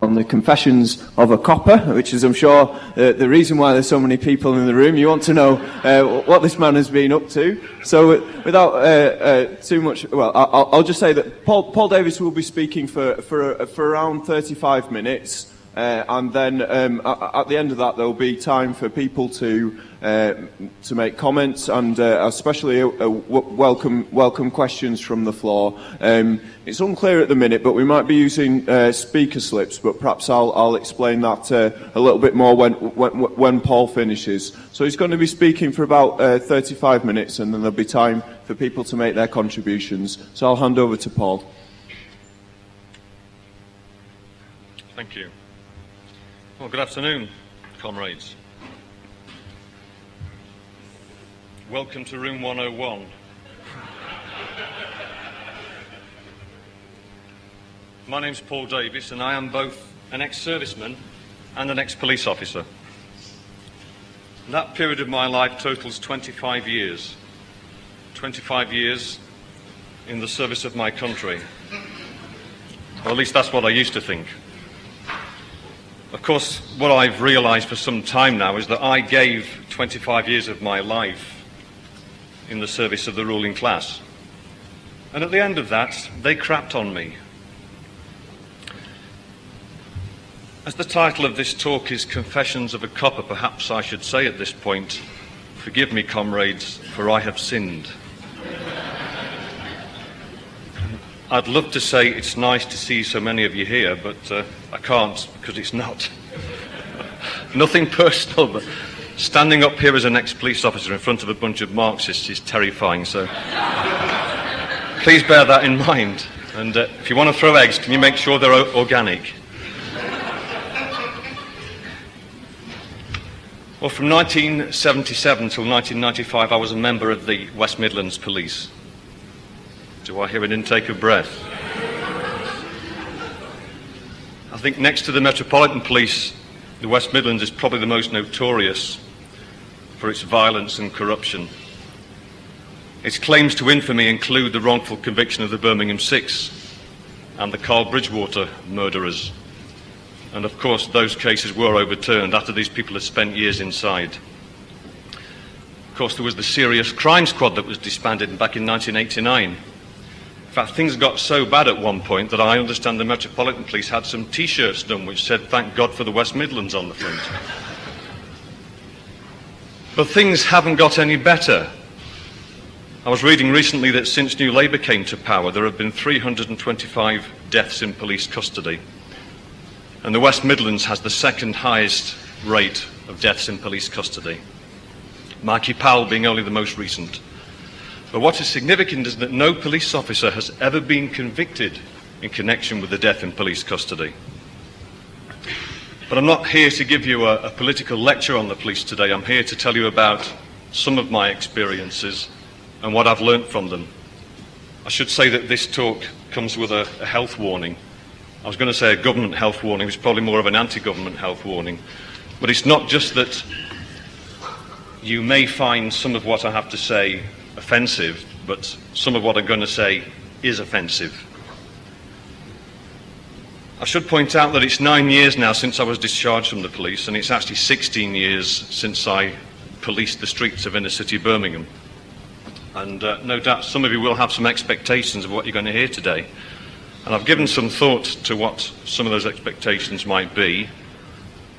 on the Confessions of a Copper, which is, I'm sure, the reason why there's so many people in the room. You want to know what this man has been up to. So without too much, well, I'll just say that Paul Davies will be speaking for around 35 minutes. And then at the end of that, there will be time for people to make comments and especially welcome questions from the floor. It's unclear at the minute, but we might be using speaker slips. But perhaps I'll explain that a little bit more when Paul finishes. So he's going to be speaking for about 35 minutes, and then there'll be time for people to make their contributions. So I'll hand over to Paul. Thank you. Well, good afternoon, comrades. Welcome to Room 101. My name's Paul Davies, and I am both an ex-serviceman and an ex-police officer. That period of my life totals 25 years. 25 years in the service of my country. Or at least that's what I used to think. Of course, what I've realised for some time now is that I gave 25 years of my life in the service of the ruling class. And at the end of that, they crapped on me. As the title of this talk is Confessions of a Copper, perhaps I should say at this point, forgive me, comrades, for I have sinned. I'd love to say it's nice to see so many of you here, but I can't, because it's not. Nothing personal, but standing up here as an ex-police officer in front of a bunch of Marxists is terrifying, so please bear that in mind. And if you want to throw eggs, can you make sure they're organic? Well, from 1977 till 1995, I was a member of the West Midlands Police. Do I hear an intake of breath? I think next to the Metropolitan Police, the West Midlands is probably the most notorious for its violence and corruption. Its claims to infamy include the wrongful conviction of the Birmingham Six and the Carl Bridgewater murderers. And of course, those cases were overturned after these people had spent years inside. Of course, there was the Serious Crime Squad that was disbanded back in 1989. In fact, things got so bad at one point that I understand the Metropolitan Police had some T-shirts done which said, "Thank God for the West Midlands" on the front. But things haven't got any better. I was reading recently that since New Labour came to power, there have been 325 deaths in police custody. And the West Midlands has the second highest rate of deaths in police custody. Mikey Powell being only the most recent. But what is significant is that no police officer has ever been convicted in connection with the death in police custody. But I'm not here to give you a political lecture on the police today. I'm here to tell you about some of my experiences and what I've learnt from them. I should say that this talk comes with a health warning. I was going to say a government health warning, which is probably more of an anti-government health warning. But it's not just that you may find some of what I have to say offensive, but some of what I'm going to say is offensive. I should point out that it's 9 years now since I was discharged from the police, and it's actually 16 years since I policed the streets of inner city Birmingham. And no doubt some of you will have some expectations of what you're going to hear today. And I've given some thought to what some of those expectations might be.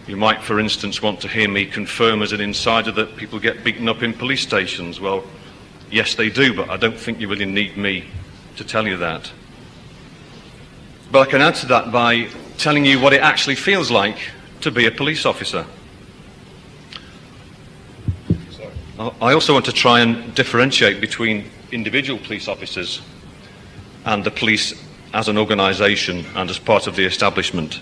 You might, for instance, want to hear me confirm as an insider that people get beaten up in police stations. Well, yes, they do, but I don't think you really need me to tell you that. But I can answer that by telling you what it actually feels like to be a police officer. I also want to try and differentiate between individual police officers and the police as an organisation and as part of the establishment.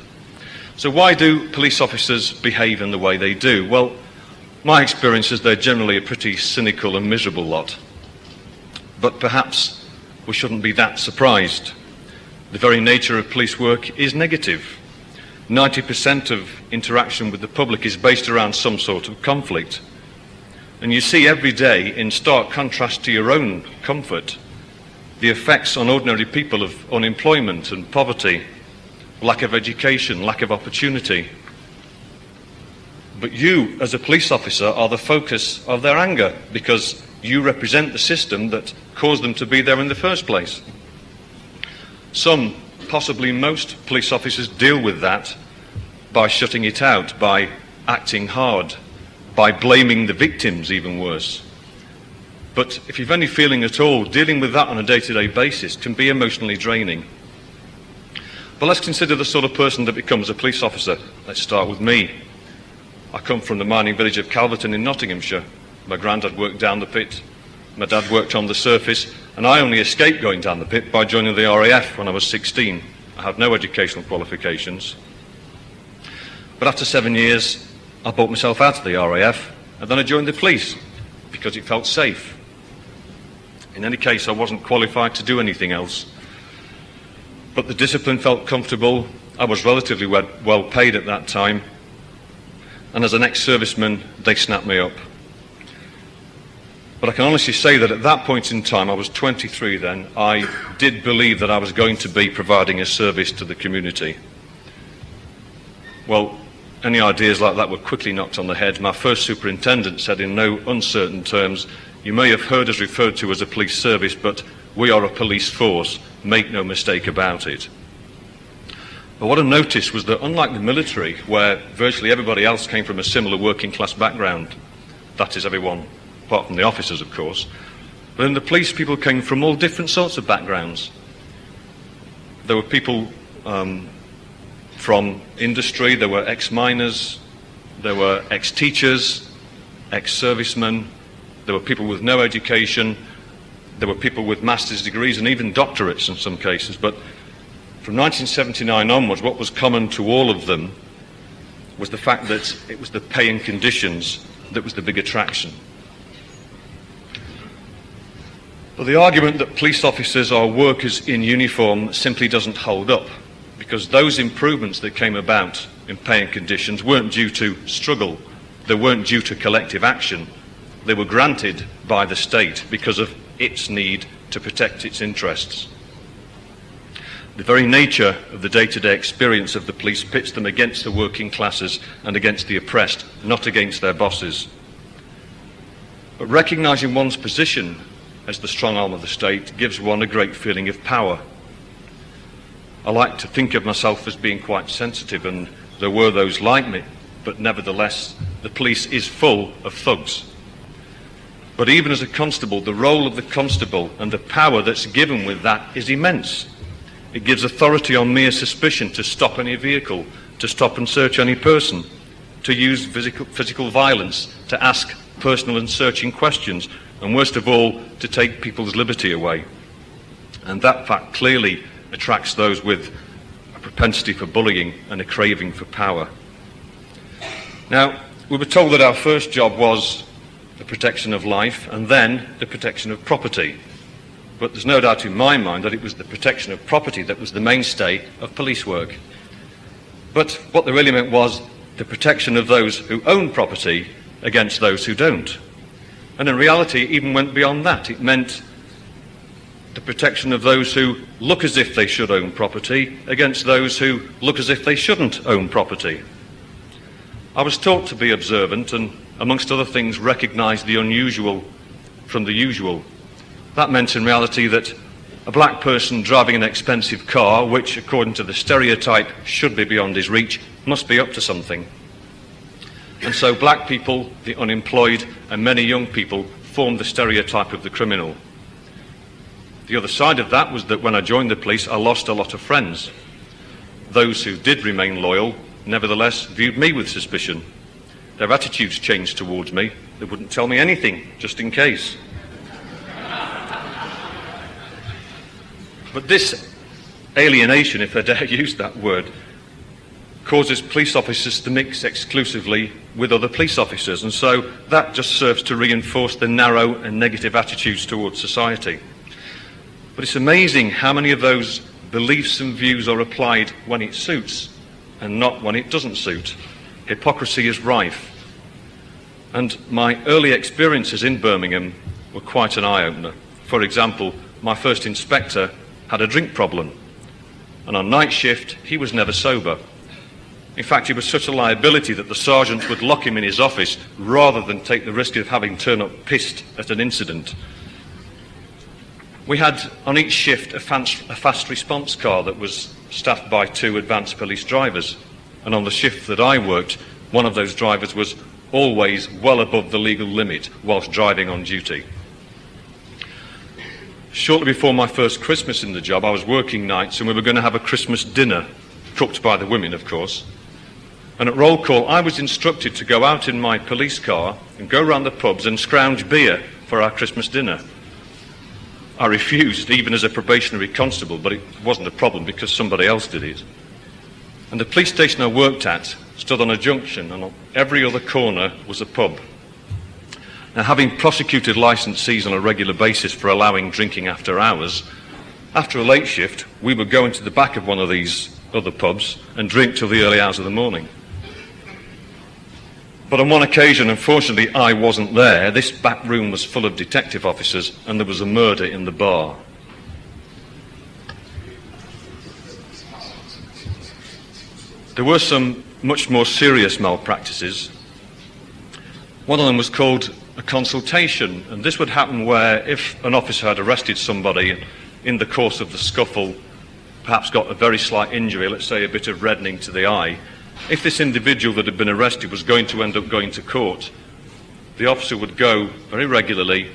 So why do police officers behave in the way they do? Well, my experience is they're generally a pretty cynical and miserable lot. But perhaps we shouldn't be that surprised. The very nature of police work is negative. 90% of interaction with the public is based around some sort of conflict. And you see every day, in stark contrast to your own comfort, the effects on ordinary people of unemployment and poverty, lack of education, lack of opportunity. But you, as a police officer, are the focus of their anger because you represent the system that caused them to be there in the first place. Some, possibly most, police officers deal with that by shutting it out, by acting hard, by blaming the victims, even worse. But if you've any feeling at all, dealing with that on a day-to-day basis can be emotionally draining. But let's consider the sort of person that becomes a police officer. Let's start with me. I come from the mining village of Calverton in Nottinghamshire. My granddad worked down the pit, my dad worked on the surface, and I only escaped going down the pit by joining the RAF when I was 16. I had no educational qualifications. But after 7 years, I bought myself out of the RAF, and then I joined the police because it felt safe. In any case, I wasn't qualified to do anything else. But the discipline felt comfortable. I was relatively well paid at that time. And as an ex-serviceman, they snapped me up. But I can honestly say that at that point in time, I was 23 then, I did believe that I was going to be providing a service to the community. Well, any ideas like that were quickly knocked on the head. My first superintendent said in no uncertain terms, "You may have heard us referred to as a police service, but we are a police force. Make no mistake about it." But what I noticed was that unlike the military, where virtually everybody else came from a similar working class background, that is everyone, apart from the officers of course, but in the police people came from all different sorts of backgrounds. There were people from industry, there were ex-miners, there were ex-teachers, ex-servicemen, there were people with no education, there were people with master's degrees and even doctorates in some cases. But from 1979 onwards, what was common to all of them was the fact that it was the pay and conditions that was the big attraction. But the argument that police officers are workers in uniform simply doesn't hold up, because those improvements that came about in pay and conditions weren't due to struggle, they weren't due to collective action, they were granted by the state because of its need to protect its interests. The very nature of the day-to-day experience of the police pits them against the working classes and against the oppressed, not against their bosses. But recognising one's position as the strong arm of the state gives one a great feeling of power. I like to think of myself as being quite sensitive, and there were those like me, but nevertheless, the police is full of thugs. But even as a constable, the role of the constable and the power that's given with that is immense. It gives authority on mere suspicion to stop any vehicle, to stop and search any person, to use physical violence, to ask personal and searching questions, and worst of all, to take people's liberty away. And that fact clearly attracts those with a propensity for bullying and a craving for power. Now, we were told that our first job was the protection of life and then the protection of property. But there's no doubt in my mind that it was the protection of property that was the mainstay of police work. But what they really meant was the protection of those who own property against those who don't. And in reality, it even went beyond that. It meant the protection of those who look as if they should own property against those who look as if they shouldn't own property. I was taught to be observant and, amongst other things, recognise the unusual from the usual. That meant in reality that a black person driving an expensive car, which according to the stereotype should be beyond his reach, must be up to something. And so black people, the unemployed, and many young people formed the stereotype of the criminal. The other side of that was that when I joined the police, I lost a lot of friends. Those who did remain loyal, nevertheless, viewed me with suspicion. Their attitudes changed towards me. They wouldn't tell me anything, just in case. But this alienation, if I dare use that word, causes police officers to mix exclusively with other police officers, and so that just serves to reinforce the narrow and negative attitudes towards society. But it's amazing how many of those beliefs and views are applied when it suits and not when it doesn't suit. Hypocrisy is rife. And my early experiences in Birmingham were quite an eye-opener. For example, my first inspector had a drink problem. and on night shift he was never sober. In fact, he was such a liability that the sergeants would lock him in his office rather than take the risk of having turned up pissed at an incident. We had on each shift a fast response car that was staffed by 2 advanced police drivers, and on the shift that I worked, one of those drivers was always well above the legal limit whilst driving on duty. Shortly before my first Christmas in the job, I was working nights and we were going to have a Christmas dinner, cooked by the women, of course. And at roll call, I was instructed to go out in my police car and go round the pubs and scrounge beer for our Christmas dinner. I refused, even as a probationary constable, but it wasn't a problem because somebody else did it. And the police station I worked at stood on a junction, and on every other corner was a pub. Now, having prosecuted licensees on a regular basis for allowing drinking after hours, after a late shift, we would go into the back of one of these other pubs and drink till the early hours of the morning. But on one occasion, unfortunately, I wasn't there. This back room was full of detective officers and there was a murder in the bar. There were some much more serious malpractices. One of them was called a consultation, and this would happen where if an officer had arrested somebody in the course of the scuffle, perhaps got a very slight injury, let's say a bit of reddening to the eye, if this individual that had been arrested was going to end up going to court, the officer would go very regularly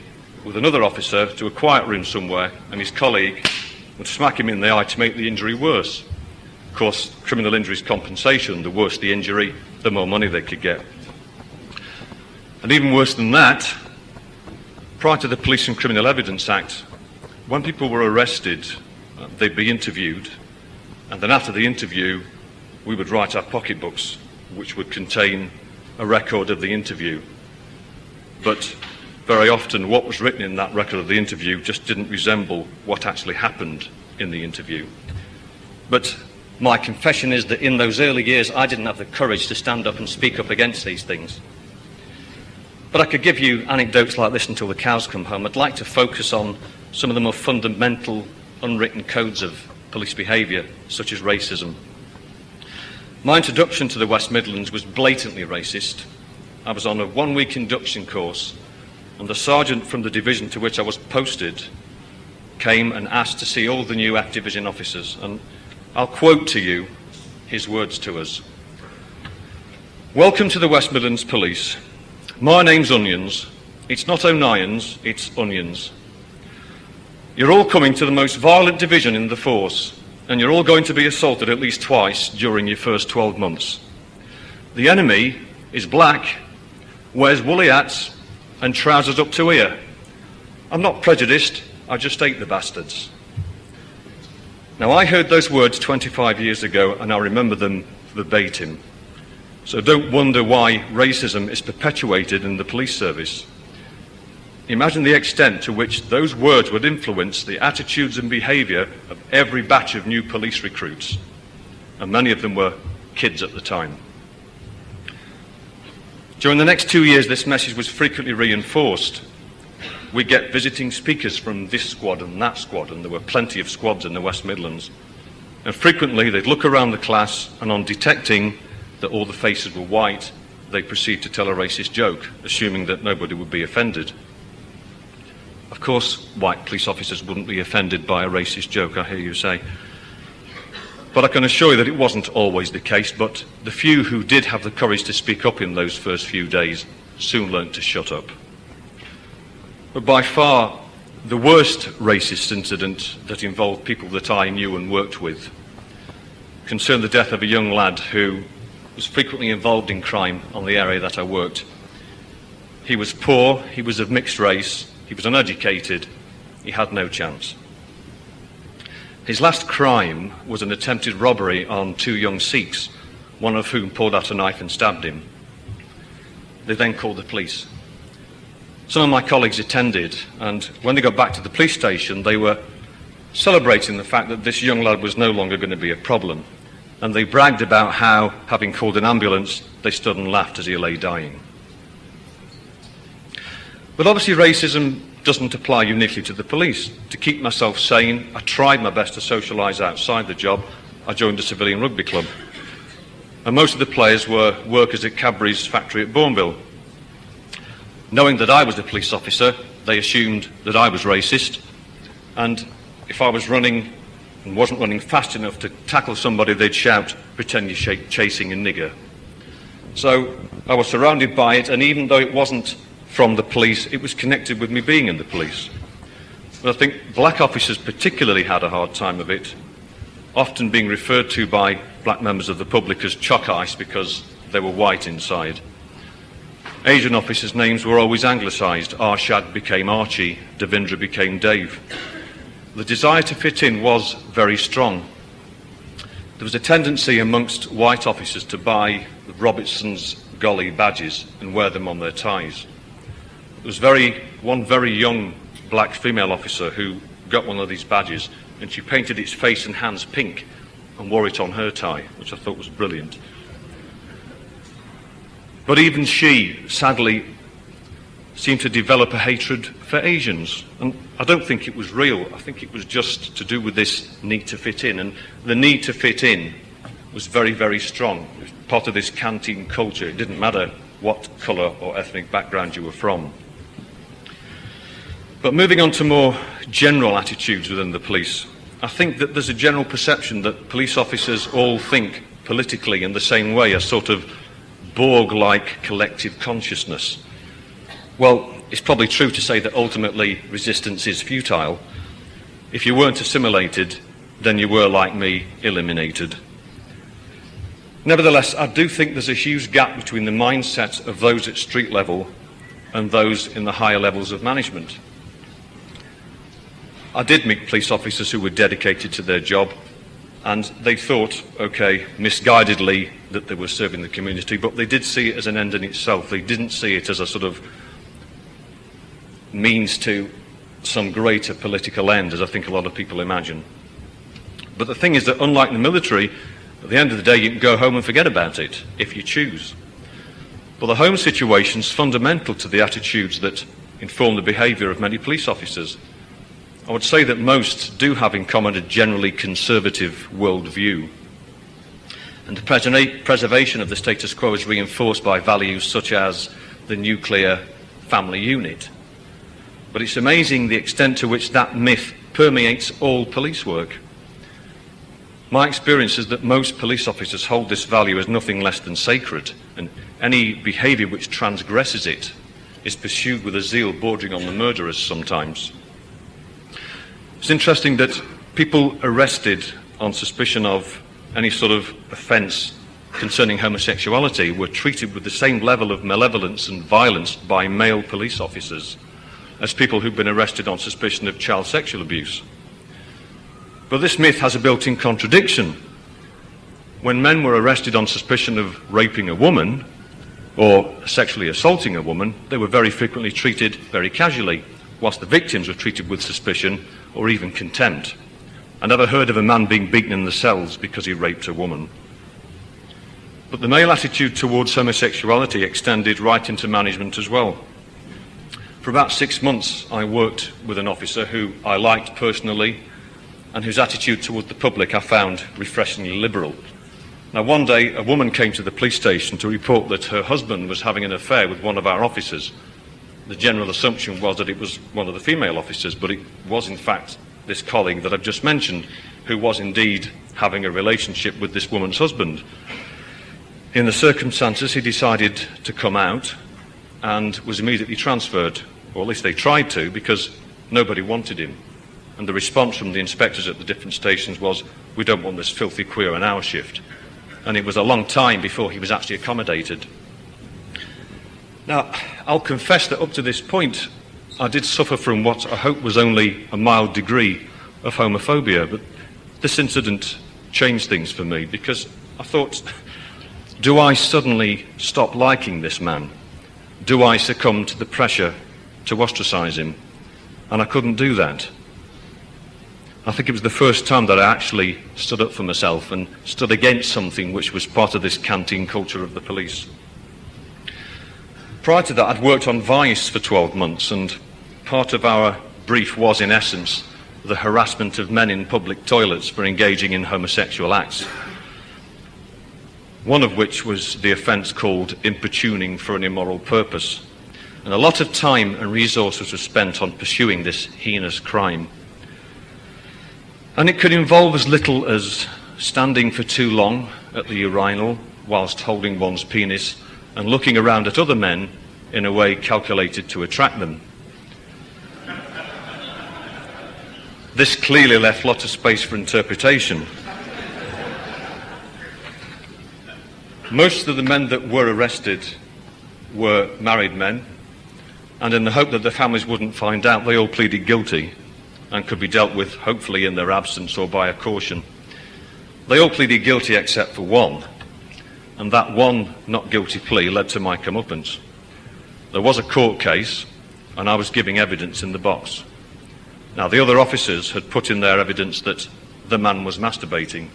with another officer to a quiet room somewhere, and his colleague would smack him in the eye to make the injury worse. Of course, criminal injuries compensation, the worse the injury, the more money they could get. And even worse than that, prior to the Police and Criminal Evidence Act, when people were arrested, they'd be interviewed, and then after the interview, we would write our pocketbooks, which would contain a record of the interview. But very often what was written in that record of the interview just didn't resemble what actually happened in the interview. But my confession is that in those early years I didn't have the courage to stand up and speak up against these things. But I could give you anecdotes like this until the cows come home. I'd like to focus on some of the more fundamental unwritten codes of police behaviour, such as racism. My introduction to the West Midlands was blatantly racist. I was on a 1-week induction course, and the sergeant from the division to which I was posted came and asked to see all the new F Division officers, and I'll quote to you his words to us. "Welcome to the West Midlands Police. My name's Onions. It's not O'Nions, it's Onions. You're all coming to the most violent division in the force, and you're all going to be assaulted at least twice during your first 12 months. The enemy is black, wears woolly hats, and trousers up to here. I'm not prejudiced, I just hate the bastards." Now, I heard those words 25 years ago, and I remember them verbatim. So don't wonder why racism is perpetuated in the police service. Imagine the extent to which those words would influence the attitudes and behaviour of every batch of new police recruits, and many of them were kids at the time. During the next 2 years, this message was frequently reinforced. We'd get visiting speakers from this squad and that squad, and there were plenty of squads in the West Midlands. And frequently they'd look around the class, and on detecting that all the faces were white, they'd proceed to tell a racist joke, assuming that nobody would be offended. Of course, white police officers wouldn't be offended by a racist joke, I hear you say. But I can assure you that it wasn't always the case, but the few who did have the courage to speak up in those first few days soon learnt to shut up. But by far, the worst racist incident that involved people that I knew and worked with concerned the death of a young lad who was frequently involved in crime on the area that I worked. He was poor, he was of mixed race, he was uneducated, he had no chance. His last crime was an attempted robbery on 2 young Sikhs, one of whom pulled out a knife and stabbed him. They then called the police. Some of my colleagues attended, and when they got back to the police station, they were celebrating the fact that this young lad was no longer going to be a problem. And they bragged about how, having called an ambulance, they stood and laughed as he lay dying. But obviously racism doesn't apply uniquely to the police. To keep myself sane, I tried my best to socialise outside the job. I joined a civilian rugby club. And most of the players were workers at Cadbury's factory at Bourneville. Knowing that I was a police officer, they assumed that I was racist, and if I was running and wasn't running fast enough to tackle somebody, they'd shout, "Pretend you're chasing a nigger." So I was surrounded by it, and even though it wasn't from the police, it was connected with me being in the police. But I think black officers particularly had a hard time of it, often being referred to by black members of the public as chalk ice because they were white inside. Asian officers' names were always anglicised. Arshad became Archie, Devindra became Dave. The desire to fit in was very strong. There was a tendency amongst white officers to buy the Robertson's Golly badges and wear them on their ties. There was one very young black female officer who got one of these badges, and she painted its face and hands pink and wore it on her tie, which I thought was brilliant. But even she, sadly, seemed to develop a hatred for Asians. And I don't think it was real. I think it was just to do with this need to fit in. And the need to fit in was very, very strong. It was part of this canteen culture. It didn't matter what colour or ethnic background you were from. But moving on to more general attitudes within the police, I think that there's a general perception that police officers all think politically in the same way, a sort of Borg-like collective consciousness. Well, it's probably true to say that ultimately resistance is futile. If you weren't assimilated, then you were, like me, eliminated. Nevertheless, I do think there's a huge gap between the mindset of those at street level and those in the higher levels of management. I did meet police officers who were dedicated to their job, and they thought, okay, misguidedly, that they were serving the community, but they did see it as an end in itself. They didn't see it as a sort of means to some greater political end, as I think a lot of people imagine. But the thing is that, unlike the military, at the end of the day, you can go home and forget about it, if you choose. But the home situation is fundamental to the attitudes that inform the behaviour of many police officers. I would say that most do have in common a generally conservative worldview. And the preservation of the status quo is reinforced by values such as the nuclear family unit. But it's amazing the extent to which that myth permeates all police work. My experience is that most police officers hold this value as nothing less than sacred, and any behaviour which transgresses it is pursued with a zeal bordering on the murderous sometimes. It's interesting that people arrested on suspicion of any sort of offence concerning homosexuality were treated with the same level of malevolence and violence by male police officers as people who've been arrested on suspicion of child sexual abuse. But this myth has a built-in contradiction. When men were arrested on suspicion of raping a woman or sexually assaulting a woman, they were very frequently treated very casually, whilst the victims were treated with suspicion or even contempt. I never heard of a man being beaten in the cells because he raped a woman. But the male attitude towards homosexuality extended right into management as well. For about 6 months, I worked with an officer who I liked personally and whose attitude toward the public I found refreshingly liberal. Now, one day, a woman came to the police station to report that her husband was having an affair with one of our officers. The general assumption was that it was one of the female officers, but it was in fact this colleague that I've just mentioned, who was indeed having a relationship with this woman's husband. In the circumstances, he decided to come out and was immediately transferred, or at least they tried to, because nobody wanted him. And the response from the inspectors at the different stations was, "We don't want this filthy queer on our shift." And it was a long time before he was actually accommodated. Now, I'll confess that up to this point, I did suffer from what I hope was only a mild degree of homophobia, but this incident changed things for me, because I thought, do I suddenly stop liking this man? Do I succumb to the pressure to ostracise him? And I couldn't do that. I think it was the first time that I actually stood up for myself and stood against something which was part of this canteen culture of the police. Prior to that, I'd worked on Vice for 12 months, and part of our brief was, in essence, the harassment of men in public toilets for engaging in homosexual acts, one of which was the offence called importuning for an immoral purpose. And a lot of time and resources were spent on pursuing this heinous crime. And it could involve as little as standing for too long at the urinal whilst holding one's penis and looking around at other men in a way calculated to attract them. This clearly left lots of space for interpretation. Most of the men that were arrested were married men, and in the hope that their families wouldn't find out, they all pleaded guilty and could be dealt with, hopefully, in their absence or by a caution. They all pleaded guilty except for one, and that one not guilty plea led to my comeuppance. There was a court case, and I was giving evidence in the box. Now, the other officers had put in their evidence that the man was masturbating,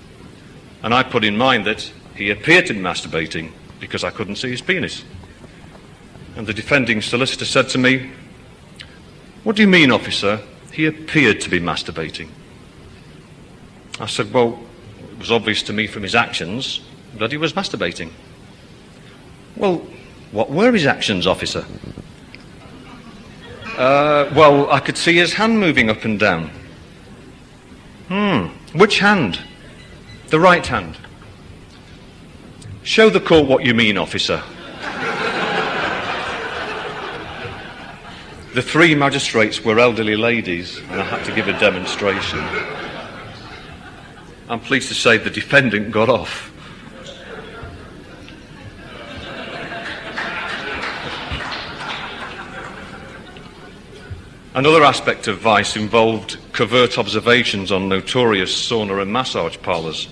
and I put in mine that he appeared to be masturbating because I couldn't see his penis. And the defending solicitor said to me, "What do you mean, officer? He appeared to be masturbating." I said, "Well, it was obvious to me from his actions that he was masturbating." "Well, what were his actions, officer?" Well, I could see his hand moving up and down." Which hand?" "The right hand." "Show the court what you mean, officer." The three magistrates were elderly ladies, and I had to give a demonstration. I'm pleased to say the defendant got off. Another aspect of vice involved covert observations on notorious sauna and massage parlours,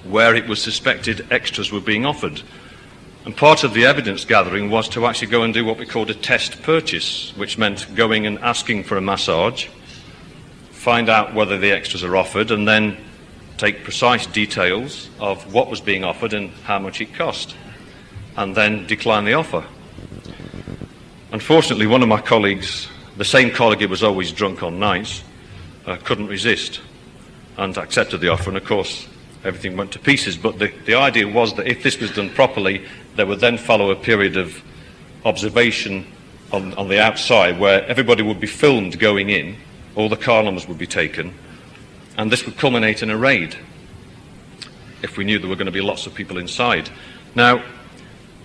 where it was suspected extras were being offered. And part of the evidence gathering was to actually go and do what we called a test purchase, which meant going and asking for a massage, find out whether the extras are offered, and then take precise details of what was being offered and how much it cost, and then decline the offer. Unfortunately, one of my colleagues, the same colleague who was always drunk on nights, couldn't resist and accepted the offer, and of course everything went to pieces. But the idea was that if this was done properly, there would then follow a period of observation on the outside where everybody would be filmed going in, all the car numbers would be taken, and this would culminate in a raid if we knew there were going to be lots of people inside. Now,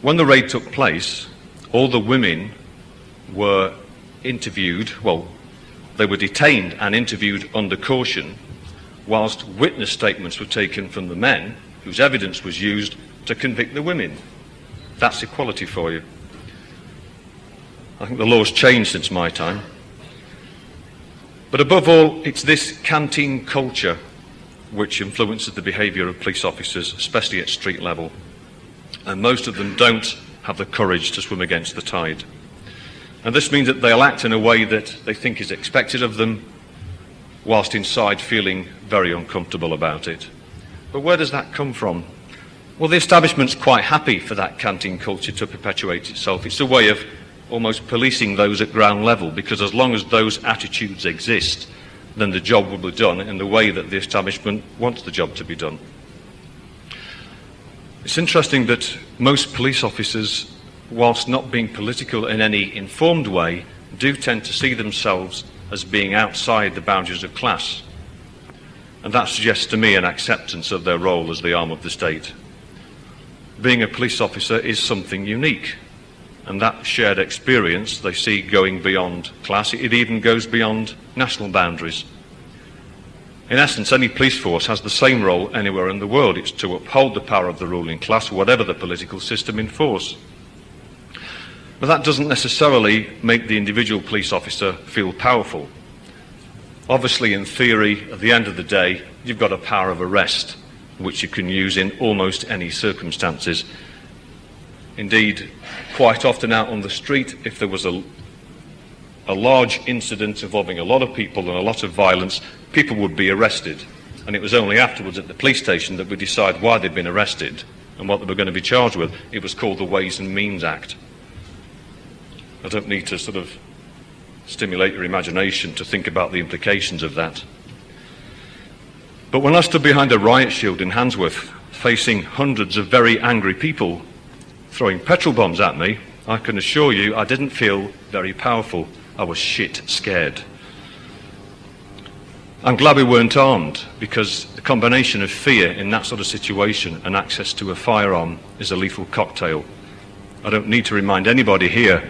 when the raid took place, all the women were interviewed, well, they were detained and interviewed under caution, whilst witness statements were taken from the men, whose evidence was used to convict the women. That's equality for you. I think the law's changed since my time. But above all, it's this canteen culture which influences the behaviour of police officers, especially at street level. And most of them don't have the courage to swim against the tide. And this means that they'll act in a way that they think is expected of them, whilst inside feeling very uncomfortable about it. But where does that come from? Well, the establishment's quite happy for that canteen culture to perpetuate itself. It's a way of almost policing those at ground level, because as long as those attitudes exist, then the job will be done in the way that the establishment wants the job to be done. It's interesting that most police officers, whilst not being political in any informed way, do tend to see themselves as being outside the boundaries of class. And that suggests to me an acceptance of their role as the arm of the state. Being a police officer is something unique, and that shared experience they see going beyond class. It even goes beyond national boundaries. In essence, any police force has the same role anywhere in the world. It's to uphold the power of the ruling class, whatever the political system in force. But that doesn't necessarily make the individual police officer feel powerful. Obviously, in theory, at the end of the day, you've got a power of arrest, which you can use in almost any circumstances. Indeed, quite often out on the street, if there was a large incident involving a lot of people and a lot of violence, people would be arrested. And it was only afterwards at the police station that we decide why they'd been arrested and what they were going to be charged with. It was called the Ways and Means Act. I don't need to sort of stimulate your imagination to think about the implications of that. But when I stood behind a riot shield in Handsworth, facing hundreds of very angry people throwing petrol bombs at me, I can assure you I didn't feel very powerful. I was shit scared. I'm glad we weren't armed, because the combination of fear in that sort of situation and access to a firearm is a lethal cocktail. I don't need to remind anybody here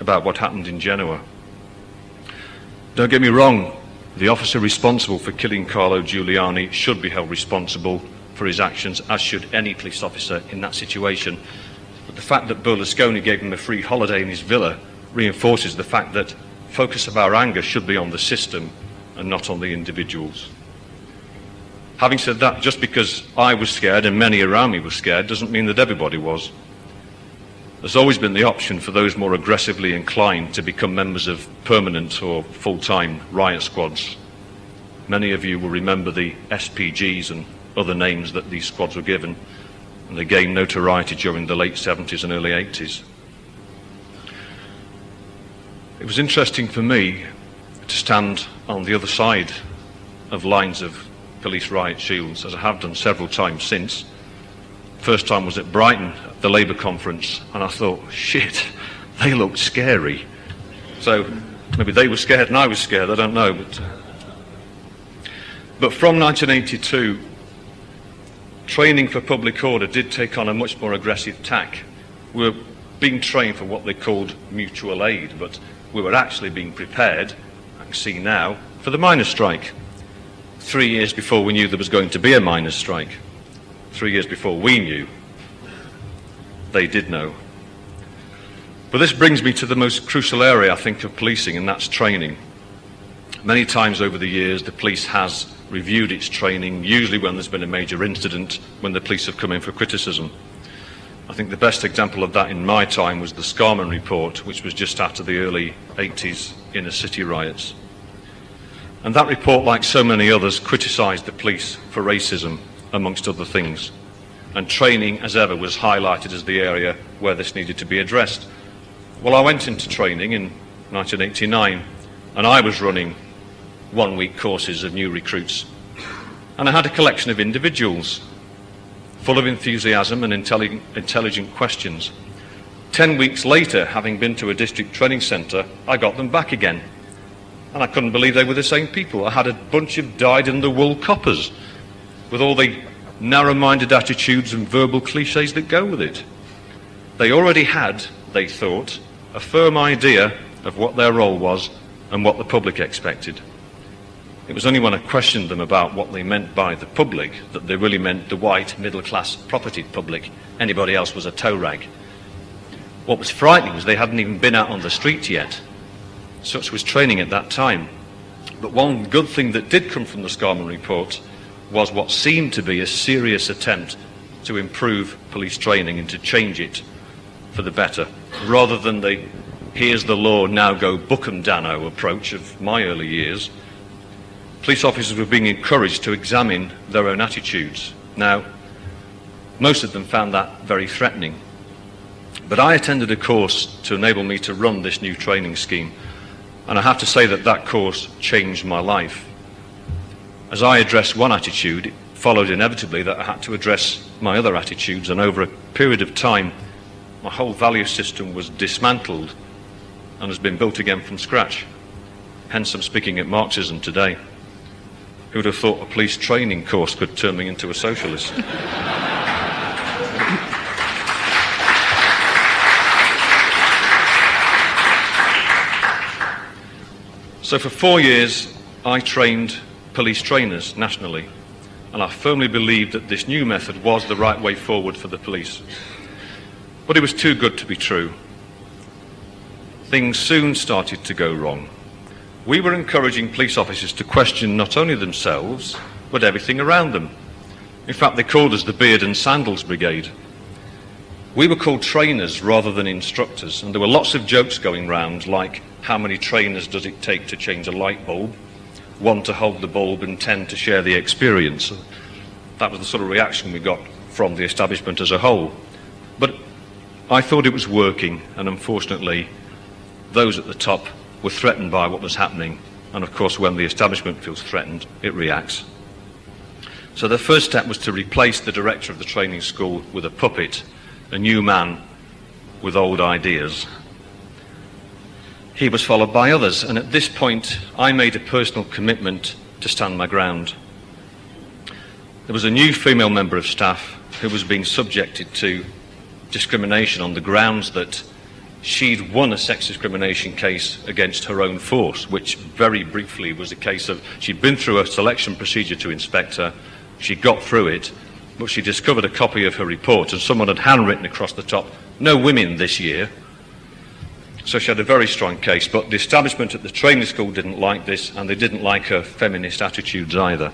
about what happened in Genoa. Don't get me wrong, the officer responsible for killing Carlo Giuliani should be held responsible for his actions, as should any police officer in that situation. But the fact that Berlusconi gave him a free holiday in his villa reinforces the fact that focus of our anger should be on the system and not on the individuals. Having said that, just because I was scared and many around me were scared doesn't mean that everybody was. There's always been the option for those more aggressively inclined to become members of permanent or full-time riot squads. Many of you will remember the SPGs and other names that these squads were given, and they gained notoriety during the late 70s and early 80s. It was interesting for me to stand on the other side of lines of police riot shields, as I have done several times since. First time was at Brighton, at the Labour conference, and I thought, shit, they looked scary. So maybe they were scared and I was scared, I don't know. But from 1982, training for public order did take on a much more aggressive tack. We were being trained for what they called mutual aid, but we were actually being prepared, I can see now, for the miners' strike. 3 years before we knew there was going to be a miners' strike. 3 years before we knew, they did know. But this brings me to the most crucial area, I think, of policing, and that's training. Many times over the years, the police has reviewed its training, usually when there's been a major incident, when the police have come in for criticism. I think the best example of that in my time was the Scarman report, which was just after the early 80s inner city riots. And that report, like so many others, criticised the police for racism, amongst other things. And training, as ever, was highlighted as the area where this needed to be addressed. Well, I went into training in 1989, and I was running one-week courses of new recruits. And I had a collection of individuals, full of enthusiasm and intelligent questions. 10 weeks later, having been to a district training centre, I got them back again. And I couldn't believe they were the same people. I had a bunch of dyed-in-the-wool coppers, with all the narrow-minded attitudes and verbal cliches that go with it. They already had, they thought, a firm idea of what their role was and what the public expected. It was only when I questioned them about what they meant by the public that they really meant the white, middle-class, propertied public. Anybody else was a tow rag. What was frightening was they hadn't even been out on the street yet. Such was training at that time. But one good thing that did come from the Scarman report was what seemed to be a serious attempt to improve police training and to change it for the better, rather than the here's the law, now go book 'em Dano approach of my early years. Police officers were being encouraged to examine their own attitudes. Now, most of them found that very threatening. But I attended a course to enable me to run this new training scheme, and I have to say that that course changed my life. As I addressed one attitude, it followed inevitably that I had to address my other attitudes, and over a period of time, my whole value system was dismantled and has been built again from scratch. Hence, I'm speaking at Marxism today. Who would have thought a police training course could turn me into a socialist? So for 4 years, I trained police trainers nationally, and I firmly believed that this new method was the right way forward for the police. But it was too good to be true. Things soon started to go wrong. We were encouraging police officers to question not only themselves, but everything around them. In fact, they called us the Beard and Sandals Brigade. We were called trainers rather than instructors, and there were lots of jokes going round, like how many trainers does it take to change a light bulb? 1 to hold the bulb and 10 to share the experience. That was the sort of reaction we got from the establishment as a whole. But I thought it was working, and unfortunately, those at the top were threatened by what was happening. And of course, when the establishment feels threatened, it reacts. So the first step was to replace the director of the training school with a puppet, a new man with old ideas. He was followed by others, and at this point I made a personal commitment to stand my ground. There was a new female member of staff who was being subjected to discrimination on the grounds that she'd won a sex discrimination case against her own force, which very briefly was a case of she'd been through a selection procedure to inspect her, she got through it, but she discovered a copy of her report and someone had handwritten across the top, "No women this year." So she had a very strong case, but the establishment at the training school didn't like this, and they didn't like her feminist attitudes either.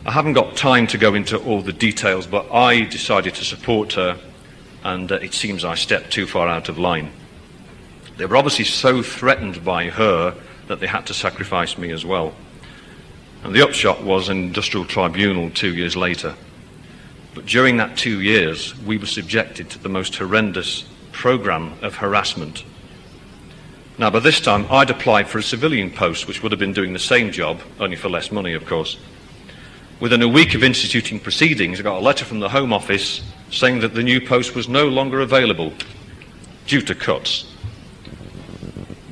I haven't got time to go into all the details, but I decided to support her, and it seems I stepped too far out of line. They were obviously so threatened by her that they had to sacrifice me as well. And the upshot was an industrial tribunal 2 years later. But during that 2 years, we were subjected to the most horrendous program of harassment. Now, by this time, I'd applied for a civilian post, which would have been doing the same job, only for less money, of course. Within a week of instituting proceedings, I got a letter from the Home Office saying that the new post was no longer available due to cuts.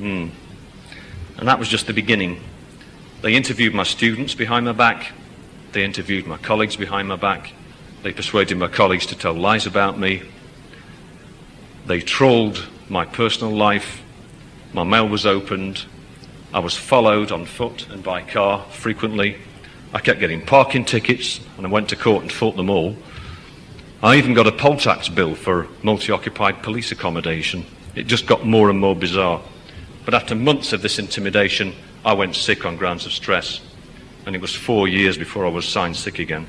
And that was just the beginning. They interviewed my students behind my back. They interviewed my colleagues behind my back. They persuaded my colleagues to tell lies about me. They trawled my personal life. My mail was opened. I was followed on foot and by car frequently. I kept getting parking tickets, and I went to court and fought them all. I even got a poll tax bill for multi-occupied police accommodation. It just got more and more bizarre. But after months of this intimidation, I went sick on grounds of stress. And it was 4 years before I was signed fit again.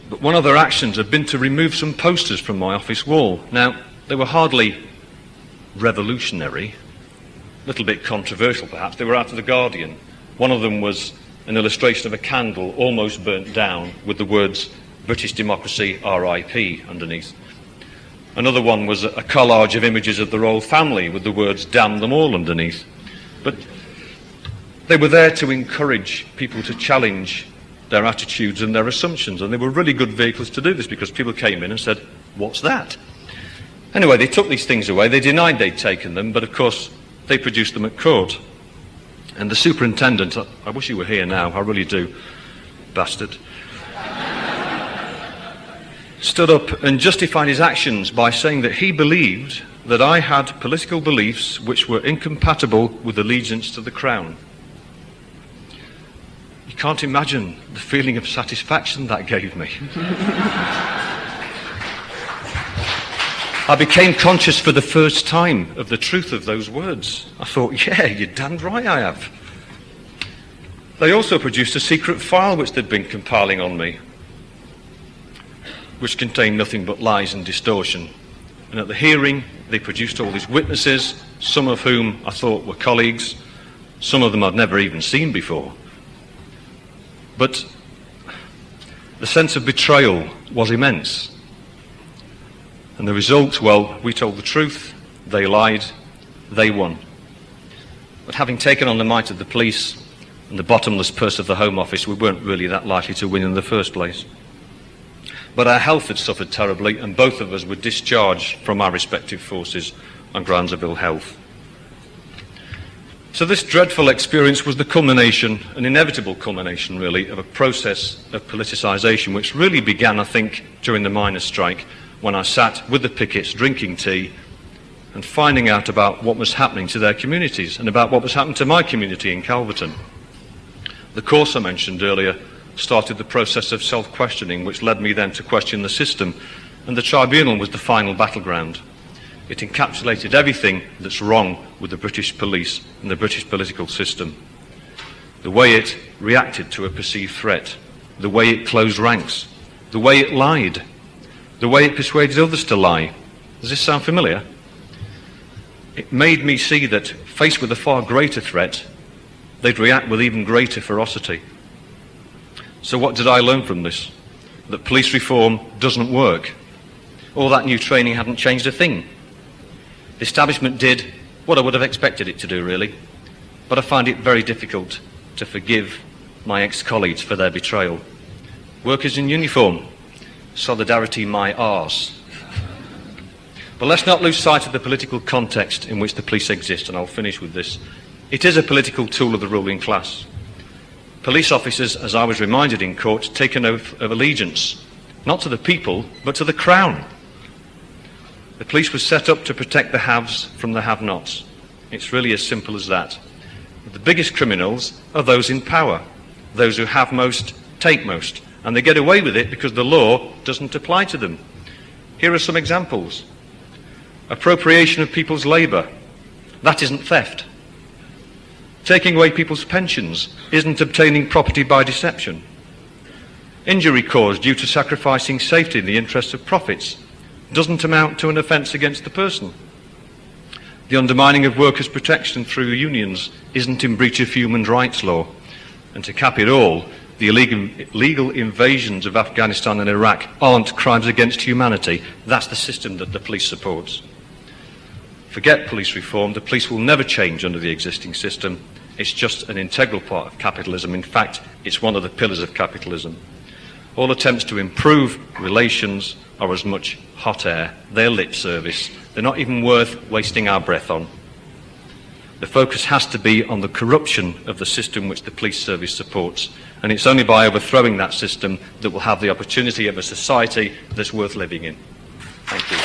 But one of their actions had been to remove some posters from my office wall. Now, they were hardly revolutionary, a little bit controversial perhaps. They were out of The Guardian. One of them was an illustration of a candle almost burnt down with the words "British democracy RIP" underneath. Another one was a collage of images of the royal family with the words "Damn them all" underneath. But they were there to encourage people to challenge their attitudes and their assumptions, and they were really good vehicles to do this because people came in and said, "What's that?" Anyway, they took these things away. They denied they'd taken them, but of course they produced them at court. And the superintendent, I wish he were here now, I really do, bastard, stood up and justified his actions by saying that he believed that I had political beliefs which were incompatible with allegiance to the Crown. You can't imagine the feeling of satisfaction that gave me. I became conscious for the first time of the truth of those words. I thought, yeah, you're damned right I have. They also produced a secret file which they'd been compiling on me, which contained nothing but lies and distortion. And at the hearing, they produced all these witnesses, some of whom I thought were colleagues, some of them I'd never even seen before. But the sense of betrayal was immense. And the result, well, we told the truth, they lied, they won. But having taken on the might of the police and the bottomless purse of the Home Office, we weren't really that likely to win in the first place. But our health had suffered terribly, and both of us were discharged from our respective forces on grounds of ill health. So this dreadful experience was the culmination, an inevitable culmination really, of a process of politicisation which really began, I think, during the miners' strike, when I sat with the pickets drinking tea and finding out about what was happening to their communities and about what was happening to my community in Calverton. The course I mentioned earlier started the process of self-questioning, which led me then to question the system, and the tribunal was the final battleground. It encapsulated everything that's wrong with the British police and the British political system. The way it reacted to a perceived threat, the way it closed ranks, the way it lied, the way it persuaded others to lie. Does this sound familiar? It made me see that, faced with a far greater threat, they'd react with even greater ferocity. So what did I learn from this? That police reform doesn't work. All that new training hadn't changed a thing. The establishment did what I would have expected it to do, really, but I find it very difficult to forgive my ex-colleagues for their betrayal. Workers in uniform, solidarity my arse. But let's not lose sight of the political context in which the police exist, and I'll finish with this. It is a political tool of the ruling class. Police officers, as I was reminded in court, take an oath of allegiance, not to the people, but to the Crown. The police was set up to protect the haves from the have-nots. It's really as simple as that. The biggest criminals are those in power. Those who have most, take most. And they get away with it because the law doesn't apply to them. Here are some examples. Appropriation of people's labour. That isn't theft. Taking away people's pensions isn't obtaining property by deception. Injury caused due to sacrificing safety in the interests of profits doesn't amount to an offence against the person. The undermining of workers' protection through unions isn't in breach of human rights law. And to cap it all, the illegal invasions of Afghanistan and Iraq aren't crimes against humanity. That's the system that the police supports. Forget police reform. The police will never change under the existing system. It's just an integral part of capitalism. In fact, it's one of the pillars of capitalism. All attempts to improve relations are as much hot air. They're lip service. They're not even worth wasting our breath on. The focus has to be on the corruption of the system which the police service supports. And it's only by overthrowing that system that we'll have the opportunity of a society that's worth living in. Thank you.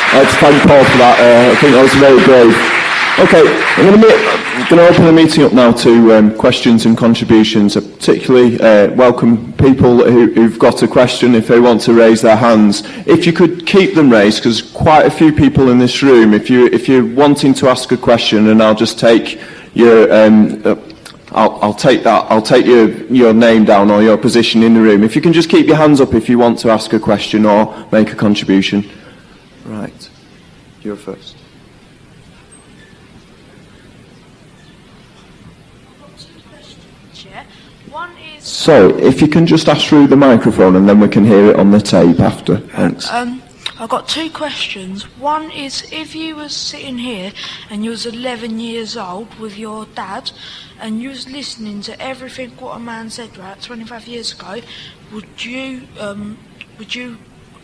I'd like to thank Paul for that. I think that was very brave. Okay, I'm going to open the meeting up now to questions and contributions. I particularly welcome people who've got a question if they want to raise their hands. If you could keep them raised, because quite a few people in this room, if you're wanting to ask a question, and I'll just take your I'll take your name down or your position in the room. If you can just keep your hands up if you want to ask a question or make a contribution. Right, you're first. One is... So, if you can just ask through the microphone and then we can hear it on the tape after. Thanks. I've got two questions. One is, if you was sitting here and you was 11 years old with your dad and you was listening to everything what a man said, right, 25 years ago, would you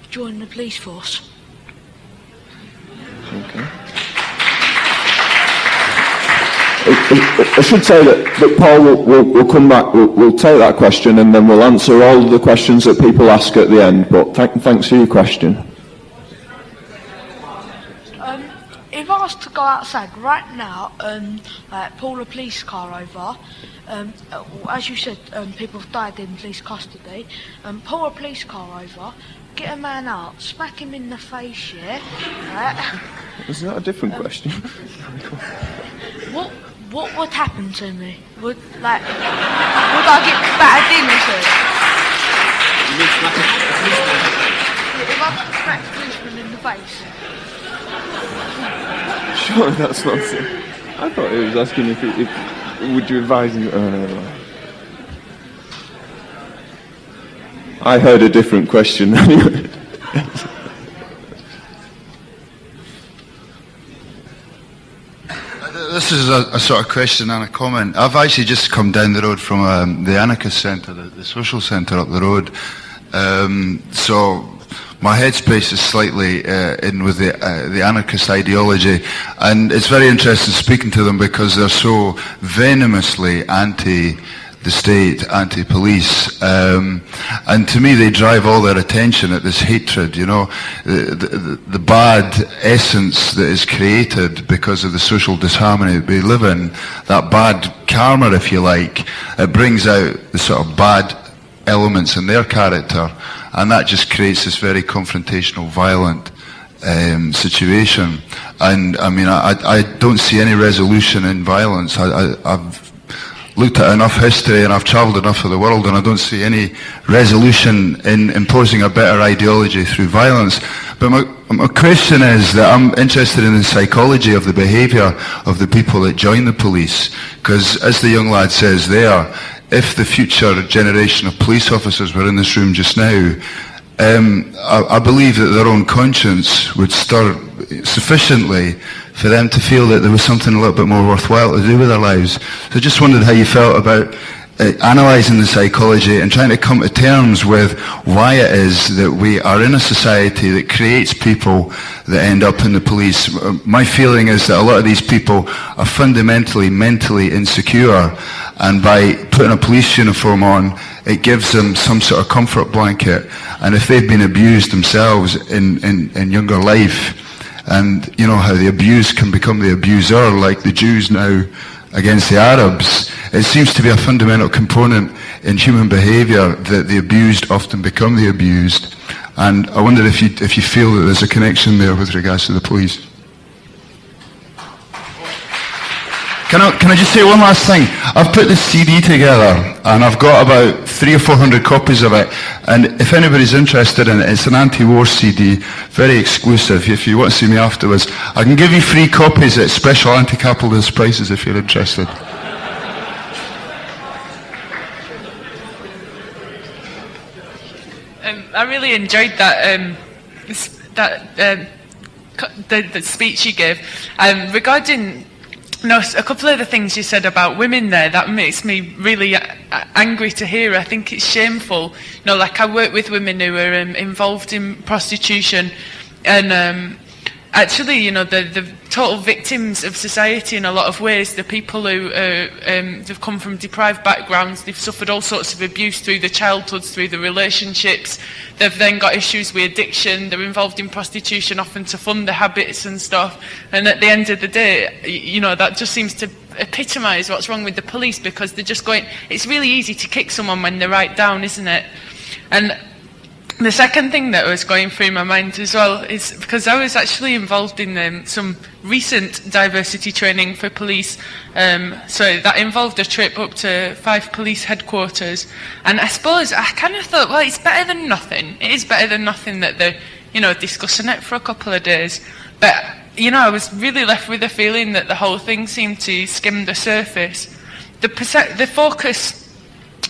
join the police force? Okay. I should say that Paul will come back, we'll take that question and then we'll answer all the questions that people ask at the end, but thanks for your question. If I was to go outside right now and pull a police car over, as you said, people have died in police custody, pull a police car over, get a man out, smack him in the face, yeah? Right? Is that a different question? What would happen to me? Would I get battered into? If I smacked a policeman in the face. Sure, that's nonsense. I thought he was asking if would you advise him? No. I heard a different question anyway. This is a sort of question and a comment. I've actually just come down the road from the Anarchist Centre, the social centre up the road. So my headspace is slightly in with the anarchist ideology, and it's very interesting speaking to them because they're so venomously anti the state, anti-police, and to me they drive all their attention at this hatred, you know, the bad essence that is created because of the social disharmony that we live in, that bad karma, if you like, it brings out the sort of bad elements in their character, and that just creates this very confrontational, violent situation. And I mean, I don't see any resolution in violence. I've looked at enough history and I've travelled enough of the world, and I don't see any resolution in imposing a better ideology through violence. But my question is that I'm interested in the psychology of the behaviour of the people that join the police. Because as the young lad says there, if the future generation of police officers were in this room just now, I believe that their own conscience would stir sufficiently for them to feel that there was something a little bit more worthwhile to do with their lives. So I just wondered how you felt about analysing the psychology and trying to come to terms with why it is that we are in a society that creates people that end up in the police. My feeling is that a lot of these people are fundamentally mentally insecure, and by putting a police uniform on, it gives them some sort of comfort blanket. And if they've been abused themselves in younger life, and you know how the abused can become the abuser, like the Jews now against the Arabs, it seems to be a fundamental component in human behaviour that the abused often become the abused. And I wonder if you feel that there's a connection there with regards to the police. Can I just say one last thing? I've put this CD together and I've got about 300 or 400 copies of it, and if anybody's interested in it, it's an anti-war CD, very exclusive. If you want to see me afterwards, I can give you free copies at special anti-capitalist prices if you're interested. I really enjoyed that the speech you gave regarding. No, a couple of the things you said about women there, that makes me really angry to hear. I think it's shameful. You know, like I work with women who are involved in prostitution, and actually, you know, the total victims of society in a lot of ways, the people who they've come from deprived backgrounds, they've suffered all sorts of abuse through the childhoods, through the relationships, they've then got issues with addiction, they're involved in prostitution often to fund their habits and stuff, and at the end of the day, you know, that just seems to epitomise what's wrong with the police, because they're just going, it's really easy to kick someone when they're right down, isn't it? And the second thing that was going through my mind as well is because I was actually involved in some recent diversity training for police. So that involved a trip up to 5 police headquarters. And I suppose I kind of thought, well, it's better than nothing. It is better than nothing that they're, you know, discussing it for a couple of days. But, you know, I was really left with a feeling that the whole thing seemed to skim the surface. The focus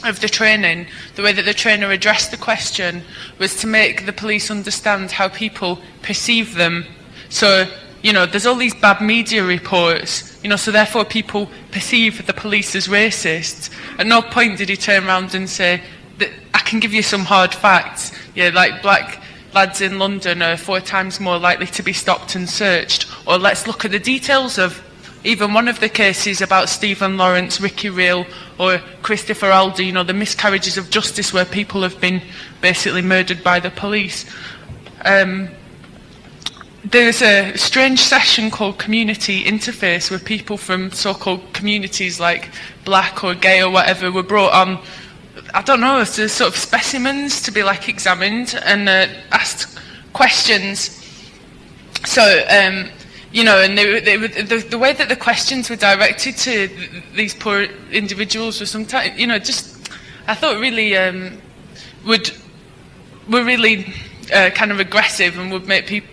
of the training, the way that the trainer addressed the question, was to make the police understand how people perceive them. So, you know, there's all these bad media reports, you know, so therefore people perceive the police as racists. At no point did he turn around and say, that I can give you some hard facts. Yeah, like black lads in London are 4 times more likely to be stopped and searched. Or let's look at the details of even one of the cases about Stephen Lawrence, Ricky Real, or Christopher Aldi, you know, the miscarriages of justice where people have been basically murdered by the police. There's a strange session called Community Interface where people from so-called communities like black or gay or whatever were brought on, I don't know, as sort of specimens to be like examined and asked questions. So, you know, and the way that the questions were directed to these poor individuals was sometimes, you know, just, I thought really, were really kind of aggressive and would make people,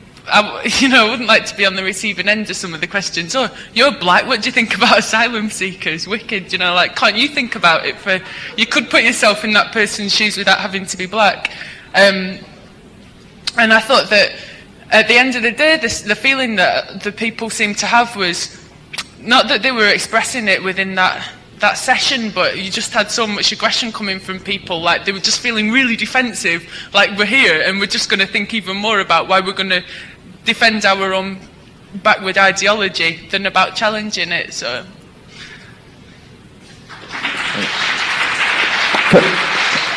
you know, I wouldn't like to be on the receiving end of some of the questions. Oh, you're black, what do you think about asylum seekers? Wicked, you know, like, can't you think about it? You could put yourself in that person's shoes without having to be black. And I thought that, at the end of the day, the feeling that the people seemed to have was not that they were expressing it within that session, but you just had so much aggression coming from people, like they were just feeling really defensive, like we're here and we're just going to think even more about why we're going to defend our own backward ideology than about challenging it. So.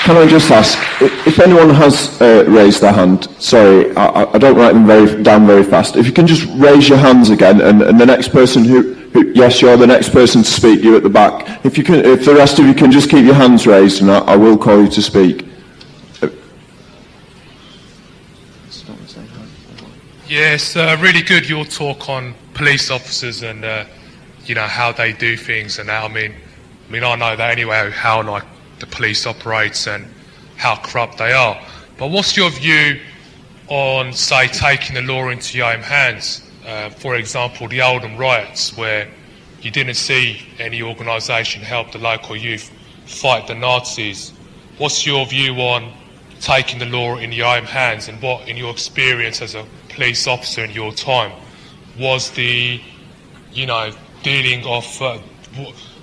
Can I just ask, if anyone has raised their hand, sorry, I don't write them down very fast. If you can just raise your hands again, and the next person who yes, you're the next person to speak, you at the back. If the rest of you can just keep your hands raised, and I will call you to speak. Yes, really good, your talk on police officers and, you know, how they do things and how, I mean, I know that anyway, how, like, the police operates and how corrupt they are. But what's your view on, say, taking the law into your own hands. For example, the Oldham riots, where you didn't see any organisation help the local youth fight the Nazis. What's your view on taking the law in your own hands, and what, in your experience as a police officer in your time, was the, dealing of,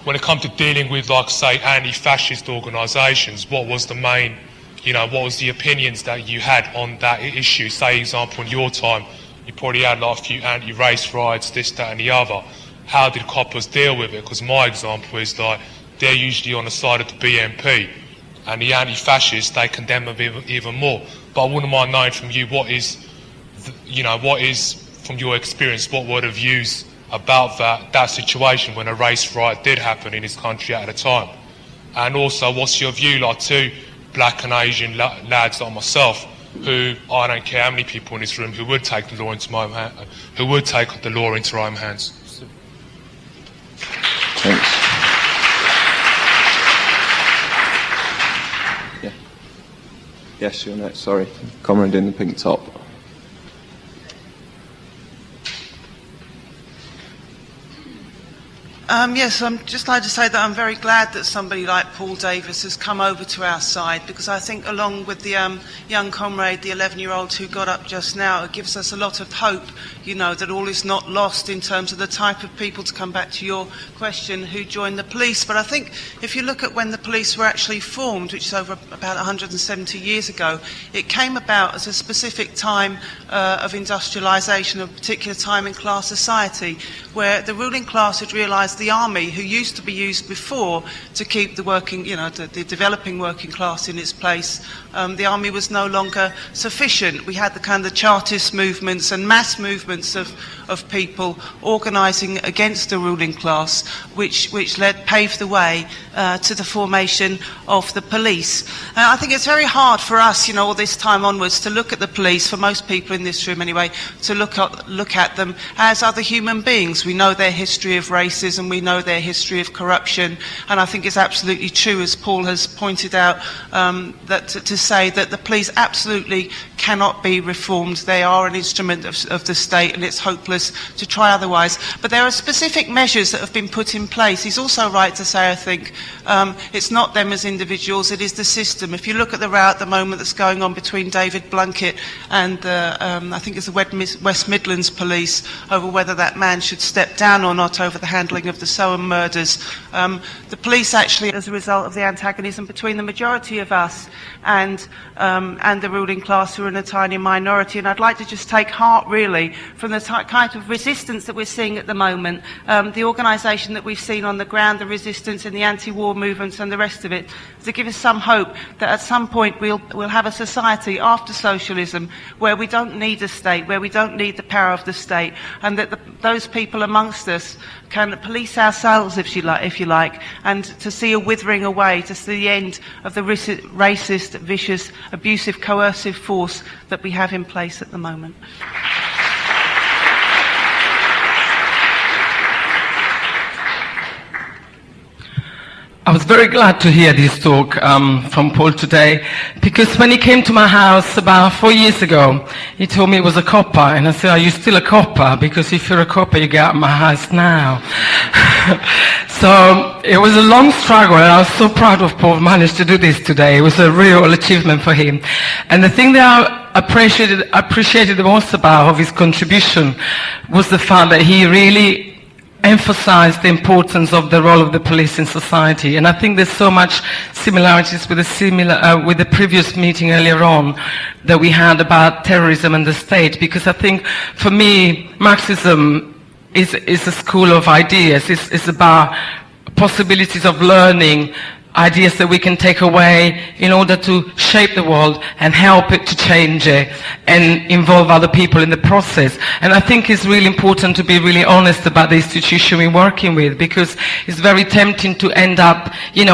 when it comes to dealing with, like, say, anti-fascist organisations, what was the main, what was the opinions that you had on that issue? Say, example, in your time, you probably had like a few anti-race riots, this, that and the other. How did coppers deal with it? Because my example is like, they're usually on the side of the BNP, and the anti-fascists, they condemn them even more. But I wouldn't mind knowing from you, what is, from your experience, what were the views about that situation when a race riot did happen in this country at the time? And also, what's your view, like, to black and Asian lads like myself, who, I don't care how many people in this room, who would take the law into my own hands, who would take the law into our own hands? Thanks. Yeah. Yes, you're next. Sorry, comrade in the pink top. Yes, I'm just like to say that I'm very glad that somebody like Paul Davies has come over to our side, because I think, along with the young comrade, the 11-year-old who got up just now, it gives us a lot of hope, that all is not lost in terms of the type of people, to come back to your question, who joined the police. But I think if you look at when the police were actually formed, which is over about 170 years ago, it came about as a specific time of industrialisation, a particular time in class society, where the ruling class had realised the army, who used to be used before to keep the working, the developing working class in its place, the army was no longer sufficient. We had the kind of Chartist movements and mass movements of people organising against the ruling class, which paved the way to the formation of the police. I think it's very hard for us, all this time onwards, to look at the police, for most people in this room anyway, to look at them as other human beings. We know their history of racism, we know their history of corruption, and I think it's absolutely true, as Paul has pointed out, that to say that the police absolutely cannot be reformed. They are an instrument of the state, and it's hopeless to try otherwise. But there are specific measures that have been put in place. He's also right to say, I think, it's not them as individuals, it is the system. If you look at the row at the moment that's going on between David Blunkett and I think it's the West Midlands Police, over whether that man should step down or not over the handling of the Soham murders. The police actually, as a result of the antagonism between the majority of us and the ruling class, who are in a tiny minority. And I'd like to just take heart, really, from the kind of resistance that we're seeing at the moment, the organisation that we've seen on the ground, the resistance in the anti-war movements and the rest of it, to give us some hope that at some point we'll have a society after socialism where we don't need a state, where we don't need the power of the state, and that those people amongst us can police ourselves, if you like, and to see a withering away, to see the end of the racist, vicious, abusive, coercive force that we have in place at the moment. I was very glad to hear this talk from Paul today, because when he came to my house about 4 years ago, he told me he was a copper, and I said, are you still a copper? Because if you're a copper, you get out of my house now. So it was a long struggle, and I was so proud of Paul managed to do this today. It was a real achievement for him. And the thing that I appreciated the most about his contribution was the fact that he really emphasized the importance of the role of the police in society. And I think there's so much similarities with the previous meeting earlier on that we had about terrorism and the state, because I think for me Marxism is a school of ideas. It's about possibilities of learning, ideas that we can take away in order to shape the world and help it to change it and involve other people in the process. And I think it's really important to be really honest about the institution we're working with, because it's very tempting to end up, in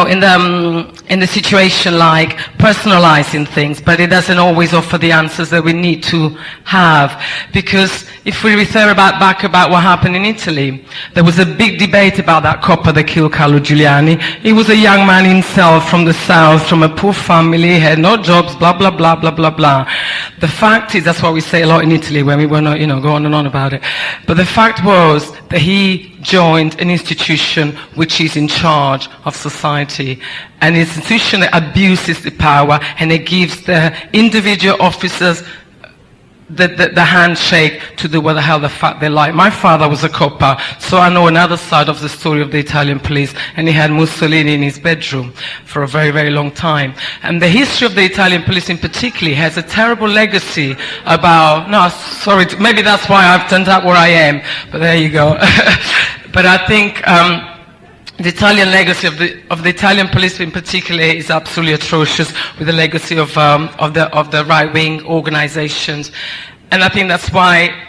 the situation like personalizing things, but it doesn't always offer the answers that we need to have. Because if we refer back about what happened in Italy, there was a big debate about that copper that killed Carlo Giuliani. He was a young man himself from the south, from a poor family, had no jobs, blah, blah, blah, blah, blah, blah. The fact is, that's what we say a lot in Italy when we want to, go on and on about it. But the fact was that he joined an institution which is in charge of society, an institution that abuses the power and it gives the individual officers the handshake to do what the hell the fuck they like. My father was a copper, so I know another side of the story of the Italian police, and he had Mussolini in his bedroom for a very, very long time. And the history of the Italian police in particular has a terrible legacy about, maybe that's why I've turned out where I am, but there you go. But I think the Italian legacy of the Italian police in particular is absolutely atrocious, with the legacy of the right-wing organizations. And I think that's why,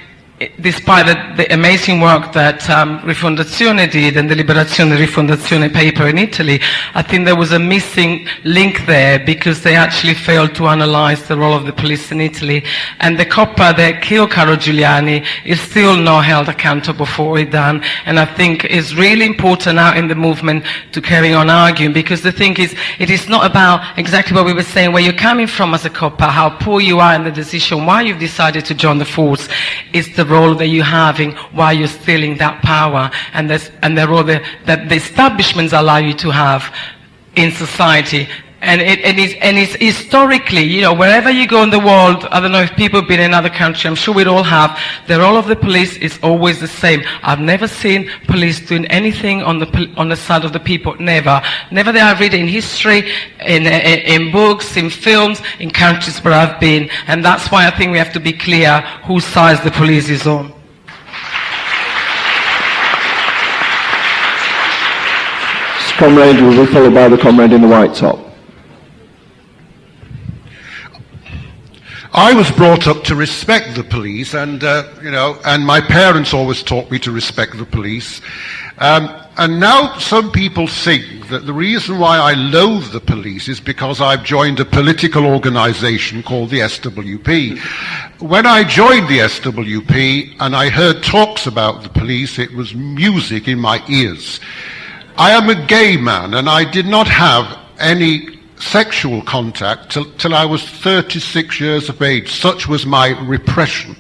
despite the amazing work that Rifondazione did and the Liberazione Rifondazione paper in Italy, I think there was a missing link there, because they actually failed to analyze the role of the police in Italy. And the coppa that killed Caro Giuliani is still not held accountable for what he done. And I think it's really important now in the movement to carry on arguing, because the thing is, it is not about exactly what we were saying, where you're coming from as a coppa, how poor you are, and the decision why you've decided to join the force. It's the role that you're having while you're stealing that power, and the role that the establishments allow you to have in society. And it's historically, wherever you go in the world, I don't know if people have been in other countries, I'm sure we all have, the role of the police is always the same. I've never seen police doing anything on the side of the people, never. Never that I've read in history, in books, in films, in countries where I've been. And that's why I think we have to be clear whose side the police is on. This comrade will be followed by the comrade in the white top. I was brought up to respect the police, and and my parents always taught me to respect the police. And now some people think that the reason why I loathe the police is because I've joined a political organization called the SWP. When I joined the SWP and I heard talks about the police, it was music in my ears. I am a gay man, and I did not have any sexual contact till I was 36 years of age. Such was my repression.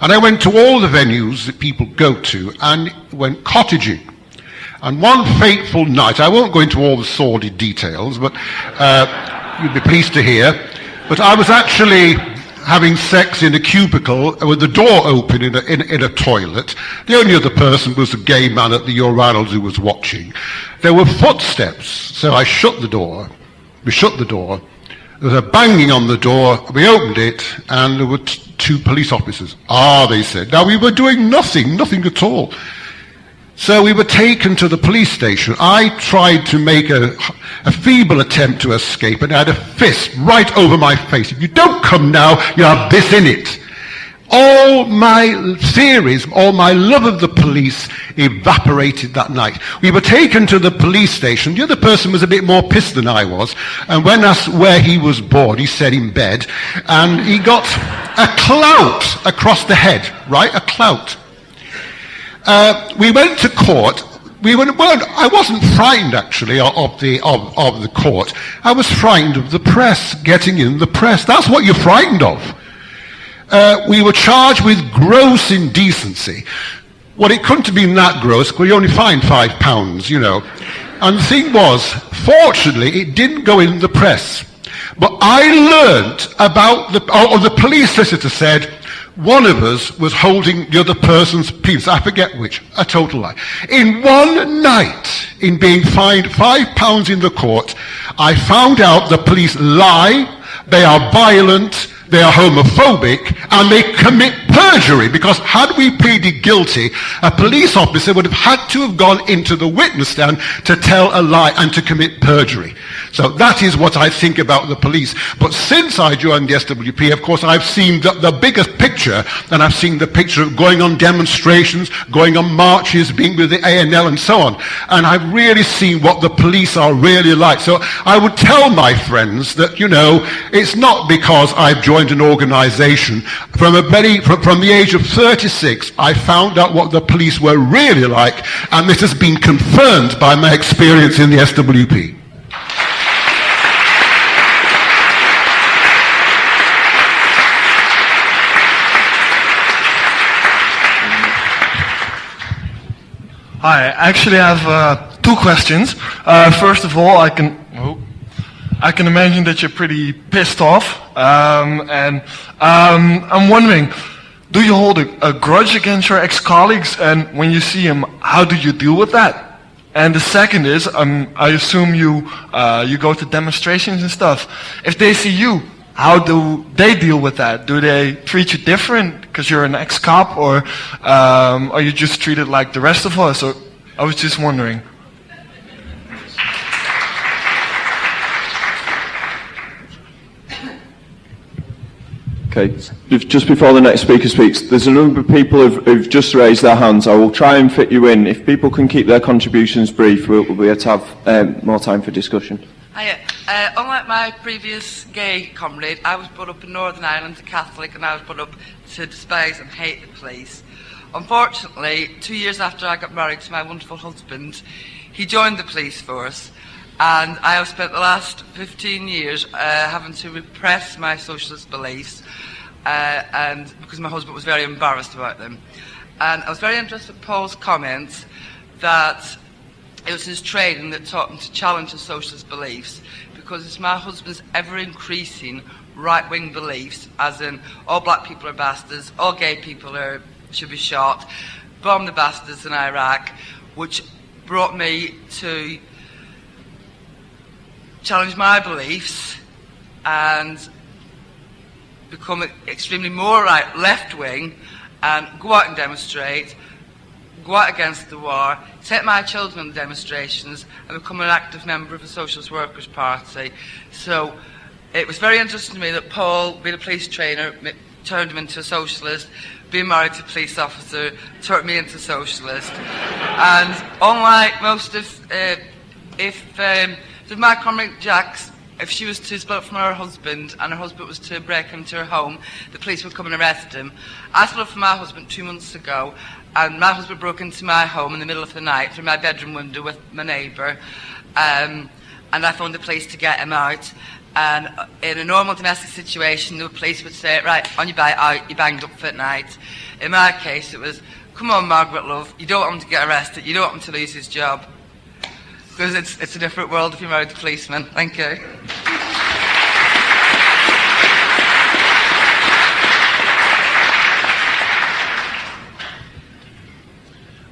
And I went to all the venues that people go to and went cottaging. And one fateful night, I won't go into all the sordid details, but you'd be pleased to hear, but I was actually having sex in a cubicle with the door open in a toilet. The only other person was a gay man at the urinals who was watching. There were footsteps, so I shut the door. We shut the door. There was a banging on the door. We opened it, and there were two police officers. They said. Now, we were doing nothing at all. So we were taken to the police station. I tried to make a feeble attempt to escape, and I had a fist right over my face. If you don't come now, you have this in it. All my theories, all my love of the police evaporated that night. We were taken to the police station. The other person was a bit more pissed than I was. And when asked where he was born, he said in bed. And he got a clout across the head, right? A clout. We went to court. I wasn't frightened actually of the court. I was frightened of the press, getting in the press. That's what you're frightened of. We were charged with gross indecency. Well, it couldn't have been that gross, because we only fined £5, And the thing was, fortunately, it didn't go in the press. But I learnt about the police solicitor said, one of us was holding the other person's penis. I forget which. A total lie. In one night, in being fined £5 in the court, I found out the police lie, they are violent, they are homophobic, and they commit perjury, because had we pleaded guilty, a police officer would have had to have gone into the witness stand to tell a lie and to commit perjury. So that is what I think about the police. But since I joined the SWP, of course, I've seen the bigger picture, and I've seen the picture of going on demonstrations, going on marches, being with the ANL and so on. And I've really seen what the police are really like. So I would tell my friends that, it's not because I've joined an organization. From the age of 36, I found out what the police were really like, and this has been confirmed by my experience in the SWP. Hi, actually I have two questions. First of all, I can imagine that you're pretty pissed off, and I'm wondering, do you hold a grudge against your ex-colleagues, and when you see them, how do you deal with that? And the second is, I assume you go to demonstrations and stuff. If they see you, how do they deal with that? Do they treat you different because you're an ex-cop, or are you just treated like the rest of us? Or I was just wondering. Okay, just before the next speaker speaks, there's a number of people who've just raised their hands. I will try and fit you in. If people can keep their contributions brief, we'll be able to have more time for discussion. Hiya. Unlike my previous gay comrade, I was brought up in Northern Ireland, a Catholic, and I was brought up to despise and hate the police. Unfortunately, 2 years after I got married to my wonderful husband, he joined the police force, and I have spent the last 15 years having to repress my socialist beliefs, and because my husband was very embarrassed about them. And I was very interested in Paul's comments that it was his training that taught him to challenge his socialist beliefs, because it's my husband's ever-increasing right-wing beliefs, as in all black people are bastards, all gay people should be shot, bomb the bastards in Iraq, which brought me to challenge my beliefs and become extremely more left-wing and go out and demonstrate, go out against the war, take my children on demonstrations and become an active member of the Socialist Workers' Party. So it was very interesting to me that Paul, being a police trainer, turned him into a socialist. Being married to a police officer turned me into a socialist. And unlike most of, my comrade Jax, if she was to split up from her husband and her husband was to break into her home, the police would come and arrest him. I split up from my husband 2 months ago, and my husband broke into my home in the middle of the night through my bedroom window with my neighbour, and I phoned the police to get him out. And in a normal domestic situation, the police would say, right, on your way out, you're banged up for the night. In my case, it was, come on, Margaret, love, you don't want him to get arrested, you don't want him to lose his job. Because it's a different world if you're married to a policeman. Thank you.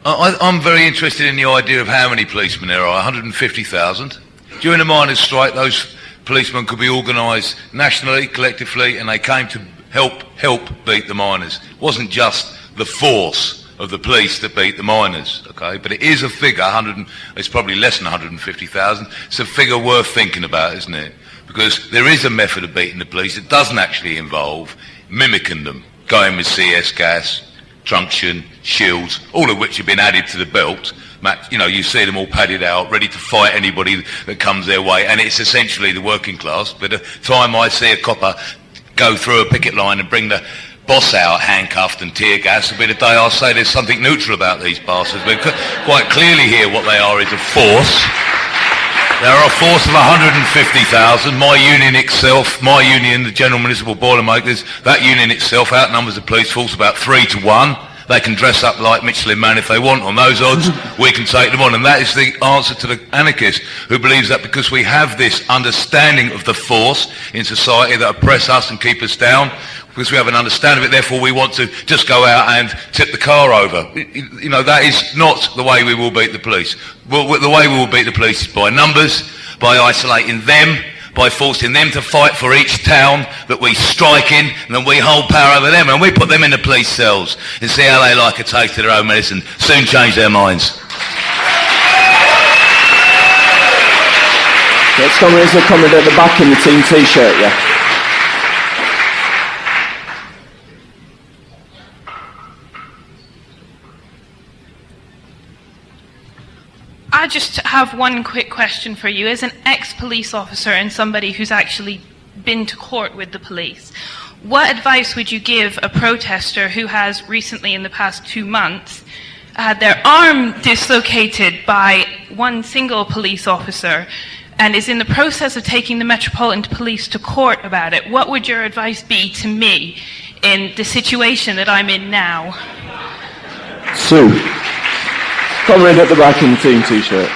I'm very interested in the idea of how many policemen there are, 150,000. During the miners' strike, those policemen could be organised nationally, collectively, and they came to help beat the miners. It wasn't just the force of the police that beat the miners, okay? But it is a figure, it's probably less than 150,000. It's a figure worth thinking about, isn't it? Because there is a method of beating the police that doesn't actually involve mimicking them, going with CS gas, truncheon, shields, all of which have been added to the belt. You know, you see them all padded out, ready to fight anybody that comes their way, and it's essentially the working class. But the time I see a copper go through a picket line and bring the boss out handcuffed and tear gas will be the day I'll say there's something neutral about these bastards. We quite clearly here what they are is a force. There are a force of 150,000. My union itself, the General Municipal Boilermakers, that union itself outnumbers the police force about 3 to 1. They can dress up like Michelin Man if they want. On those odds, we can take them on. And that is the answer to the anarchist who believes that because we have this understanding of the force in society that oppress us and keep us down, because we have an understanding of it, therefore we want to just go out and tip the car over. You know, that is not the way we will beat the police. The way we will beat the police is by numbers, by isolating them, by forcing them to fight for each town that we strike in, and then we hold power over them, and we put them in the police cells and see how they like a taste of their own medicine. Soon change their minds. Next comrade is a comrade at the back in the team T-shirt, yeah. I just have one quick question for you. As an ex-police officer and somebody who's actually been to court with the police, what advice would you give a protester who has recently, in the past 2 months, had their arm dislocated by one single police officer and is in the process of taking the Metropolitan Police to court about it? What would your advice be to me in the situation that I'm in now? Sue. Comrade at the back in the team t-shirt.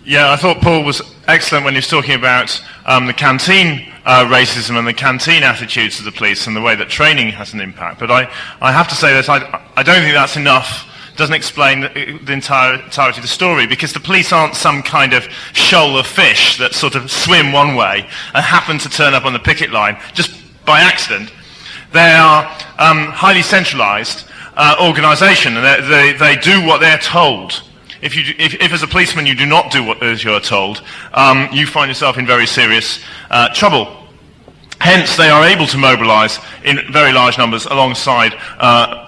Yeah, I thought Paul was excellent when he was talking about the canteen racism and the canteen attitudes of the police and the way that training has an impact. But I have to say that I don't think that's enough. Doesn't explain the entirety of the story, because the police aren't some kind of shoal of fish that sort of swim one way and happen to turn up on the picket line just by accident. They are highly centralised organisation, and they do what they're told. If as a policeman you do not do what you're told, you find yourself in very serious trouble. Hence, they are able to mobilise in very large numbers alongside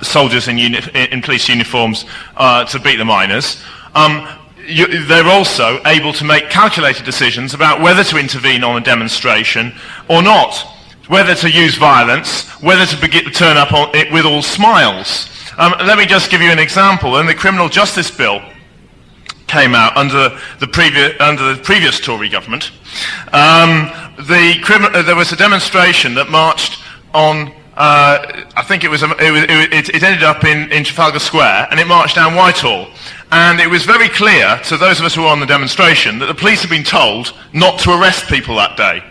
soldiers in police uniforms to beat the miners. They're also able to make calculated decisions about whether to intervene on a demonstration or not, whether to use violence, whether to turn up on it with all smiles. Let me just give you an example. When the Criminal Justice Bill came out under the previous Tory government, there was a demonstration that marched on. I think it ended up in Trafalgar Square, and it marched down Whitehall. And it was very clear to those of us who were on the demonstration that the police had been told not to arrest people that day.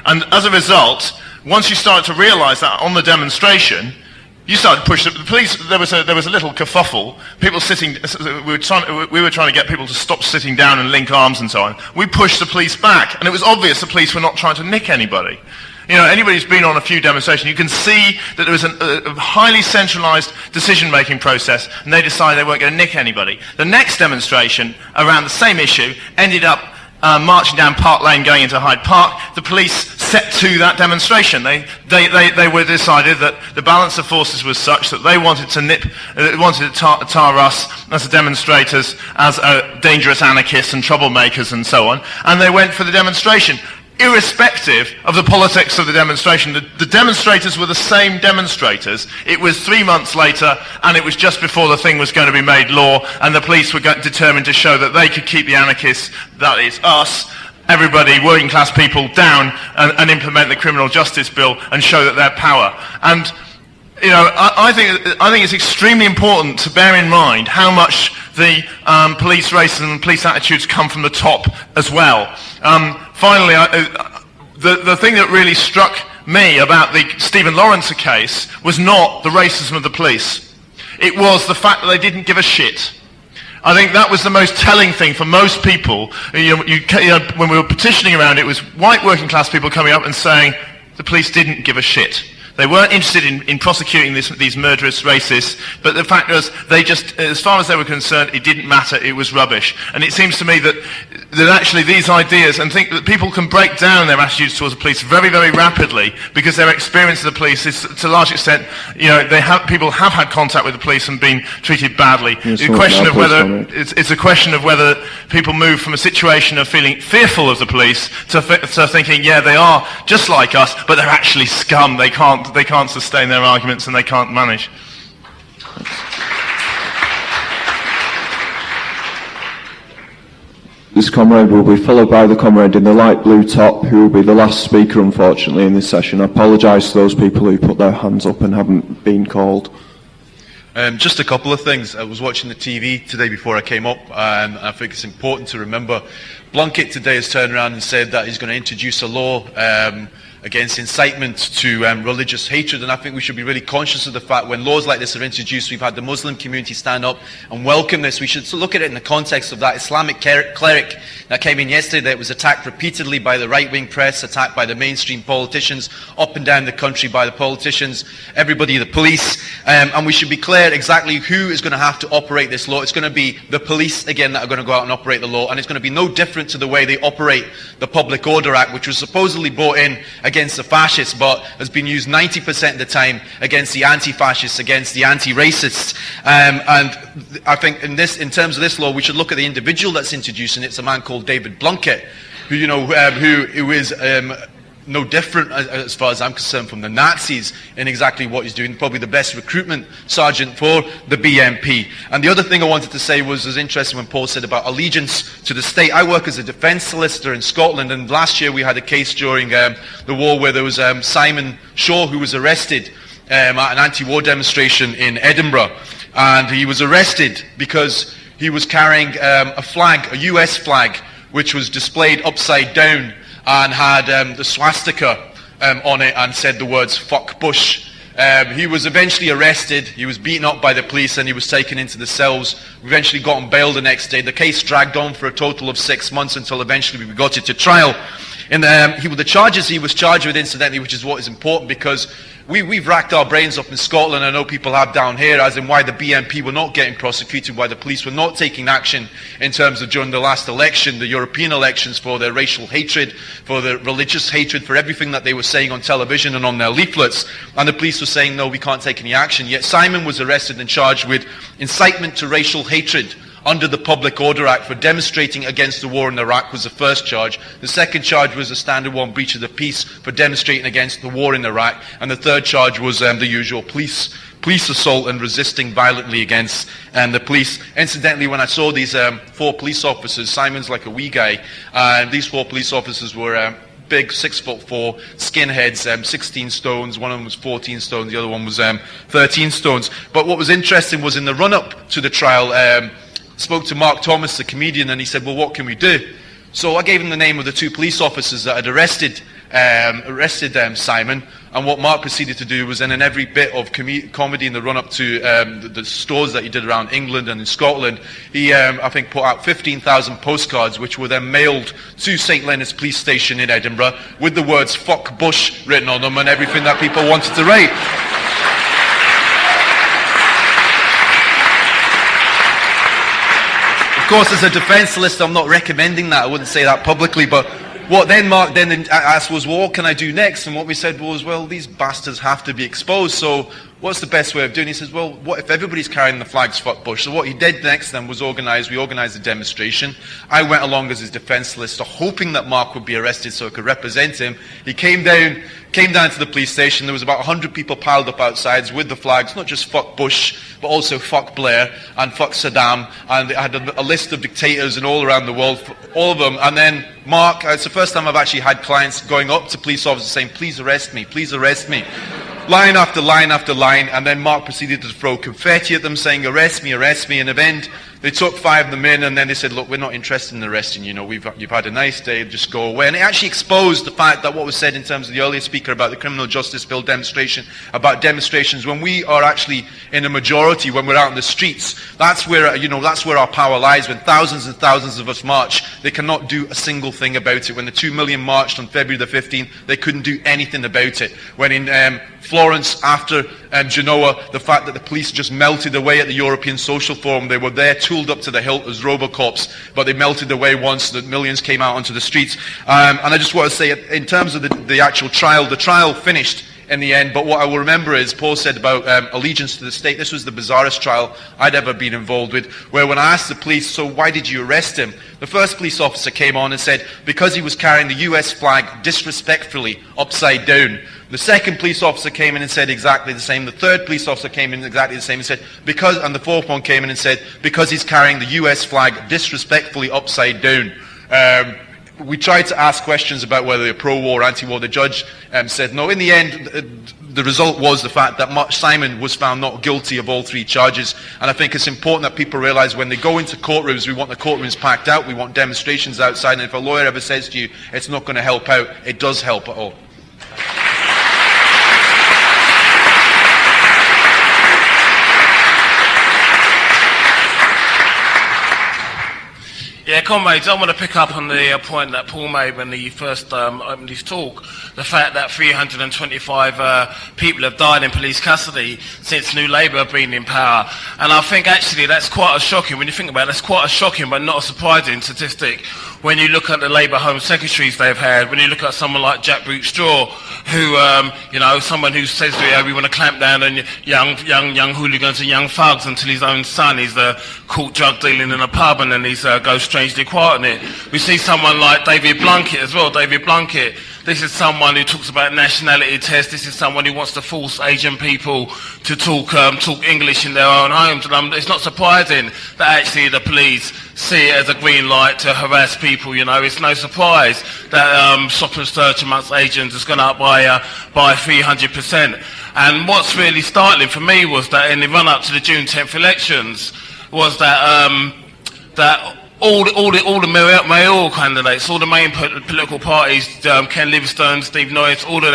And as a result, once you started to realise that on the demonstration, you started to push the police. There was a little kerfuffle. People sitting. We were trying to get people to stop sitting down and link arms and so on. We pushed the police back, and it was obvious the police were not trying to nick anybody. You know, anybody who's been on a few demonstrations, you can see that there was a highly centralised decision-making process, and they decided they weren't going to nick anybody. The next demonstration around the same issue ended up marching down Park Lane going into Hyde Park. The police set to that demonstration. They were decided that the balance of forces was such that they wanted to tar us as the demonstrators as dangerous anarchists and troublemakers and so on, and they went for the demonstration. Irrespective of the politics of the demonstration, the demonstrators were the same demonstrators. It was 3 months later, and it was just before the thing was going to be made law, and the police were determined to show that they could keep the anarchists, that is us, everybody, working class people, down and implement the Criminal Justice Bill and show that their power. And you know, I think it's extremely important to bear in mind how much the police racism and police attitudes come from the top as well. Finally, the thing that really struck me about the Stephen Lawrence case was not the racism of the police. It was the fact that they didn't give a shit. I think that was the most telling thing for most people. When we were petitioning around, it was white working class people coming up and saying the police didn't give a shit. They weren't interested in prosecuting these murderous racists, but the fact was, they just, as far as they were concerned, it didn't matter, it was rubbish. And it seems to me that actually these ideas, and think that people can break down their attitudes towards the police very, very rapidly, because their experience of the police is, to a large extent, you know, people have had contact with the police and been treated badly. It's a question of whether people move from a situation of feeling fearful of the police to thinking, yeah, they are just like us, but they're actually scum. They can't sustain their arguments and they can't manage. This comrade will be followed by the comrade in the light blue top, who will be the last speaker, unfortunately, in this session. I apologise to those people who put their hands up and haven't been called. Just a couple of things. I was watching the TV today before I came up, and I think it's important to remember Blunkett today has turned around and said that he's going to introduce a law against incitement to religious hatred, and I think we should be really conscious of the fact when laws like this are introduced, we've had the Muslim community stand up and welcome this. We should look at it in the context of that Islamic cleric that came in yesterday that was attacked repeatedly by the right-wing press, attacked by the mainstream politicians, up and down the country by the politicians, everybody, the police, and we should be clear exactly who is going to have to operate this law. It's going to be the police, again, that are going to go out and operate the law, and it's going to be no different to the way they operate the Public Order Act, which was supposedly brought in against the fascists, but has been used 90% of the time against the anti-fascists, against the anti-racists. And I think in terms of this law, we should look at the individual that's introducing it. It's a man called David Blunkett, who is no different, as far as I'm concerned, from the Nazis in exactly what he's doing. Probably the best recruitment sergeant for the BNP. And the other thing I wanted to say was interesting when Paul said about allegiance to the state. I work as a defence solicitor in Scotland, and last year we had a case during the war where there was Simon Shaw who was arrested at an anti-war demonstration in Edinburgh. And he was arrested because he was carrying a flag, a US flag, which was displayed upside down and had the swastika on it and said the words "fuck Bush." He was eventually arrested, he was beaten up by the police, and he was taken into the cells. We eventually got on bail the next day. The case dragged on for a total of 6 months until eventually we got it to trial. And the charges he was charged with, incidentally, which is what is important, because we've racked our brains up in Scotland, I know people have down here, as in why the BNP were not getting prosecuted, why the police were not taking action in terms of during the last election, the European elections, for their racial hatred, for their religious hatred, for everything that they were saying on television and on their leaflets. And the police were saying, no, we can't take any action. Yet Simon was arrested and charged with incitement to racial hatred under the Public Order Act for demonstrating against the war in Iraq was the first charge. The second charge was a standard one, breach of the peace, for demonstrating against the war in Iraq. And the third charge was the usual police assault and resisting violently against the police. Incidentally, when I saw these 4 police officers, Simon's like a wee guy, and these 4 police officers were big, 6'4", skinheads, 16 stones. One of them was 14 stones, the other one was 13 stones. But what was interesting was in the run-up to the trial, spoke to Mark Thomas, the comedian, and he said, well, what can we do? So I gave him the name of the 2 police officers that had arrested Simon, and what Mark proceeded to do was, then in every bit of comedy in the run-up to the stores that he did around England and in Scotland, he, I think, put out 15,000 postcards, which were then mailed to St Leonard's police station in Edinburgh with the words "fuck Bush" written on them and everything that people wanted to write. Of course, as a defence solicitor, I'm not recommending that. I wouldn't say that publicly, but what then Mark then asked was, well, what can I do next? And what we said was, well, these bastards have to be exposed, so what's the best way of doing it? He says, well, what if everybody's carrying the flags "fuck Bush"? So what he did next then was we organised a demonstration. I went along as his defence solicitor, hoping that Mark would be arrested so I could represent him. He came down to the police station. There was about 100 people piled up outside with the flags, not just "fuck Bush," but also "fuck Blair" and "fuck Saddam." And I had a list of dictators and all around the world, all of them. And then Mark, it's the first time I've actually had clients going up to police officers saying, please arrest me, please arrest me. Line after line after line, and then Mark proceeded to throw confetti at them saying, arrest me, arrest me. In the end, they took 5 of them in, and then they said, look, we're not interested in arresting you, you've had a nice day, just go away. And it actually exposed the fact that what was said in terms of the earlier speaker about the criminal justice bill demonstration, about demonstrations, when we are actually in a majority, when we're out in the streets, that's where our power lies. When thousands and thousands of us march, they cannot do a single thing about it. When the 2 million marched on February the 15th, they couldn't do anything about it. When in Florence, after Genoa, the fact that the police just melted away at the European Social Forum, they were there tooled up to the hilt as Robocops, but they melted away once the millions came out onto the streets. And I just want to say, in terms of the actual trial, the trial finished in the end, but what I will remember is Paul said about allegiance to the state. This was the bizarrest trial I'd ever been involved with, where when I asked the police, so why did you arrest him? The first police officer came on and said, because he was carrying the US flag disrespectfully upside down. The second police officer came in and said exactly the same. The third police officer came in exactly the same and said, and the fourth one came in and said, because he's carrying the US flag disrespectfully upside down. We tried to ask questions about whether they're pro-war or anti-war. The judge said no. In the end, the result was the fact that Simon was found not guilty of all 3 charges. And I think it's important that people realise when they go into courtrooms, we want the courtrooms packed out, we want demonstrations outside, and if a lawyer ever says to you, it's not going to help out, it does help at all. Yeah, comrades, I want to pick up on the point that Paul made when he first opened his talk. The fact that 325 people have died in police custody since New Labour have been in power. And I think actually that's quite a shocking, when you think about it, that's quite a shocking but not a surprising statistic when you look at the Labour Home Secretaries they've had, when you look at someone like Jack Boot-Straw, who, someone who says we want to clamp down on young hooligans and young thugs, until his own son is caught drug dealing in a pub and then he's goes strangely quiet on it. We see someone like David Blunkett as well. David Blunkett, This is someone who talks about nationality tests. This is someone who wants to force Asian people to talk English in their own homes. And it's not surprising that actually the police see it as a green light to harass people. You know, it's no surprise that stop and search amongst Asians has gone up by 300%. And what's really startling for me was that in the run-up to the June 10th elections was that all the mayoral candidates, all the main political parties, Ken Livingstone, Steve Noyes, all of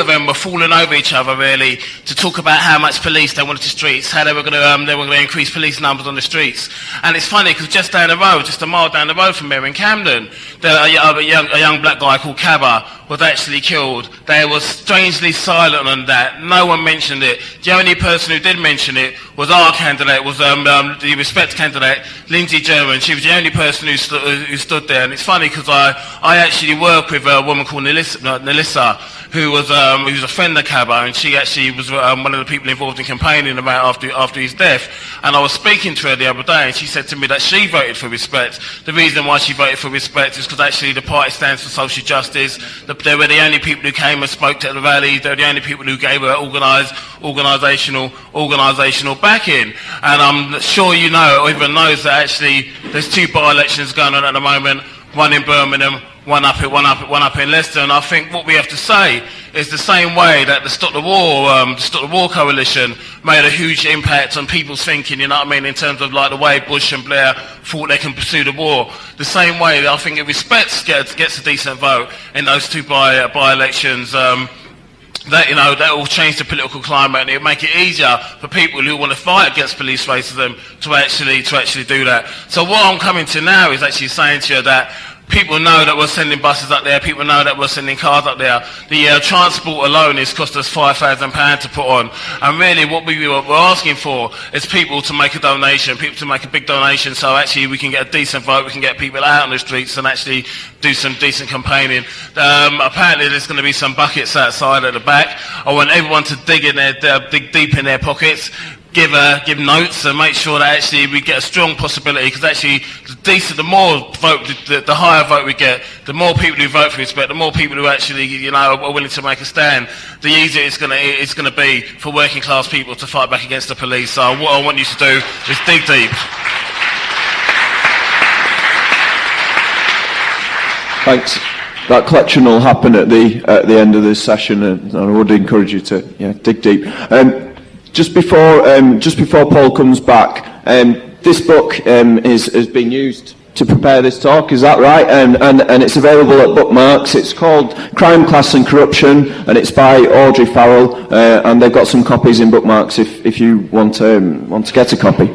them were falling over each other really to talk about how much police they wanted the streets, how they were going to increase police numbers on the streets. And it's funny because just down the road, just a mile down the road from here in Camden, a young black guy called Cabba was actually killed. They were strangely silent on that. No one mentioned it. The only person who did mention it was our candidate, was the Respect candidate, Lindsay German. She was the only person who stood there. And it's funny because I actually work with a woman called Nelissa, who was a friend of Cabba, and she actually was one of the people involved in campaigning about after his death. And I was speaking to her the other day, and she said to me that she voted for Respect. The reason why she voted for Respect is because actually the party stands for social justice. They were the only people who came and spoke at the rallies. They were the only people who gave her organisational backing. And I'm sure you know, or even knows, that actually there's 2 by-elections going on at the moment, one in Birmingham, one up in Leicester. And I think what we have to say is the same way that the Stop the War Coalition made a huge impact on people's thinking, you know what I mean, in terms of like the way Bush and Blair thought they can pursue the war. The same way that I think it Respect gets a decent vote in those 2 by-elections. That will change the political climate, and it'll make it easier for people who want to fight against police racism to actually do that. So what I'm coming to now is actually saying to you that people know that we're sending buses up there. People know that we're sending cars up there. The transport alone has cost us £5,000 to put on. And really what we're asking for is people to make a donation, people to make a big donation, so actually we can get a decent vote, we can get people out on the streets and actually do some decent campaigning. Apparently there's going to be some buckets outside at the back. I want everyone to dig deep in their pockets, give notes, and make sure that actually we get a strong possibility, because actually the more vote, the higher vote we get, the more people who vote for Respect, the more people who actually are willing to make a stand, the easier it's going to be for working class people to fight back against the police. So what I want you to do is dig deep. Thanks. That collection will happen at the end of this session, and I would encourage you to dig deep. Just before Paul comes back, this book has been used to prepare this talk. Is that right? And it's available at Bookmarks. It's called Crime, Class and Corruption, and it's by Audrey Farrell. And they've got some copies in Bookmarks if you want to get a copy.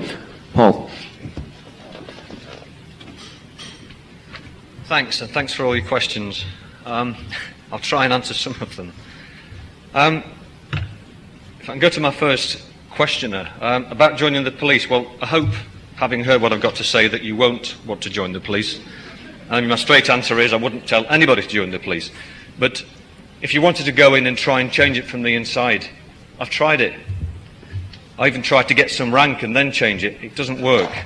Paul. Thanks, and thanks for all your questions. I'll try and answer some of them. If I can go to my first questioner, about joining the police. Well, I hope, having heard what I've got to say, that you won't want to join the police. And my straight answer is I wouldn't tell anybody to join the police. But if you wanted to go in and try and change it from the inside, I've tried it. I even tried to get some rank and then change it. It doesn't work.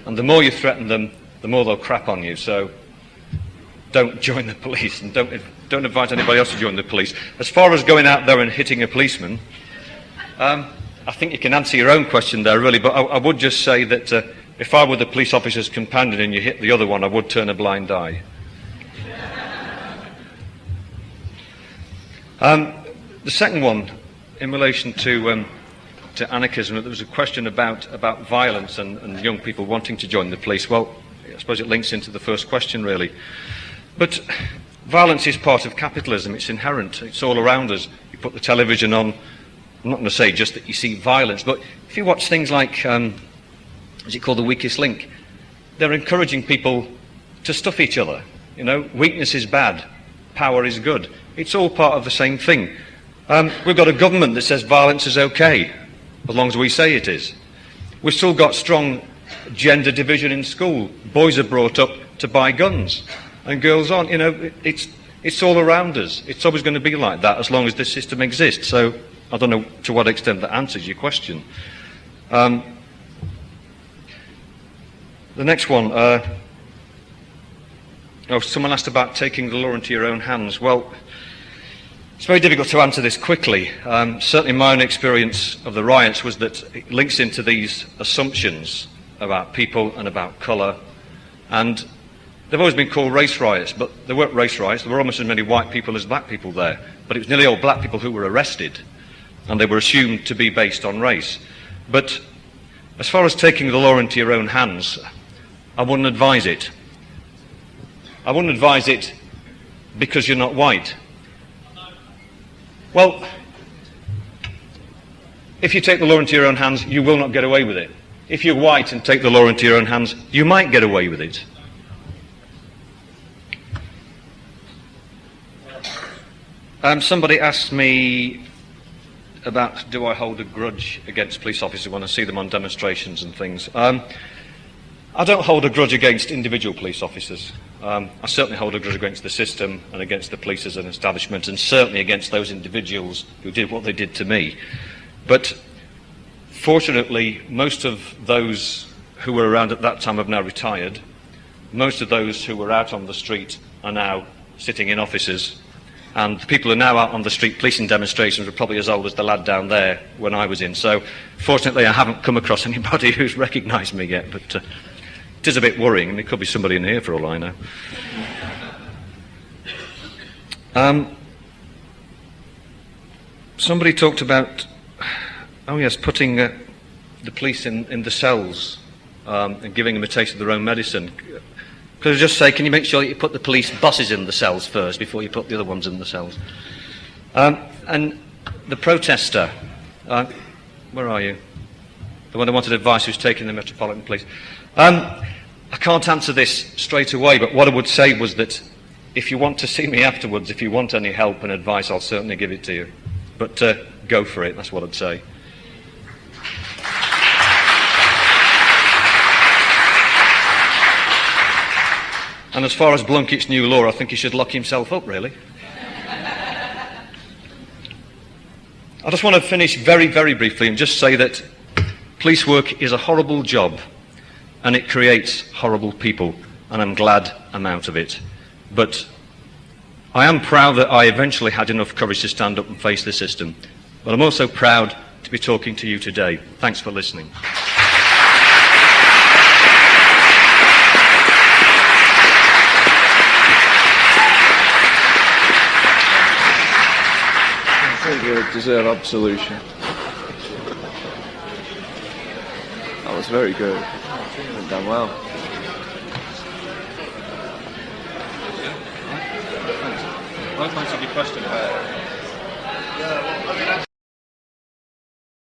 And the more you threaten them, the more they'll crap on you. So don't join the police, and don't advise anybody else to join the police. As far as going out there and hitting a policeman, I think you can answer your own question there, really, but I would just say that if I were the police officer's companion and you hit the other one, I would turn a blind eye. The second one, in relation to anarchism, there was a question about violence and young people wanting to join the police. Well, I suppose it links into the first question, really. But violence is part of capitalism. It's inherent. It's all around us. You put the television on. I'm not going to say just that you see violence, but if you watch things like, is it called The Weakest Link? They're encouraging people to stuff each other. You know, weakness is bad, power is good. It's all part of the same thing. We've got a government that says violence is okay, as long as we say it is. We've still got strong gender division in school. Boys are brought up to buy guns, and girls aren't. You know, it's all around us. It's always going to be like that as long as this system exists. So I don't know to what extent that answers your question. The next one, Oh, someone asked about taking the law into your own hands. Well, it's very difficult to answer this quickly. Certainly my own experience of the riots was that it links into these assumptions about people and about colour. And they've always been called race riots, but they weren't race riots. There were almost as many white people as black people there. But it was nearly all black people who were arrested, and they were assumed to be based on race. But as far as taking the law into your own hands, I wouldn't advise it. I wouldn't advise it because you're not white. Well, if you take the law into your own hands, you will not get away with it. If you're white and take the law into your own hands, you might get away with it. Somebody asked me about, do I hold a grudge against police officers when I see them on demonstrations and things. I don't hold a grudge against individual police officers. I certainly hold a grudge against the system and against the police as an establishment, and certainly against those individuals who did what they did to me. But fortunately, most of those who were around at that time have now retired. Most of those who were out on the street are now sitting in offices. And the people who are now out on the street policing demonstrations were probably as old as the lad down there when I was in. So fortunately, I haven't come across anybody who's recognised me yet, but it is a bit worrying, and there could be somebody in here for all I know. Somebody talked about, oh yes, putting the police in the cells and giving them a taste of their own medicine. Could I just say, can you make sure that you put the police bosses in the cells first before you put the other ones in the cells? And the protester, where are you? The one who wanted advice, who's taking the Metropolitan Police. I can't answer this straight away, but what I would say was that if you want to see me afterwards, if you want any help and advice, I'll certainly give it to you. But go for it, that's what I'd say. And as far as Blunkett's new law, I think he should lock himself up, really. I just want to finish very, very briefly and just say that police work is a horrible job, and it creates horrible people, and I'm glad I'm out of it. But I am proud that I eventually had enough courage to stand up and face the system. But I'm also proud to be talking to you today. Thanks for listening. I think you deserve absolution. That was very good. Went down well. Thanks. I've answered your question.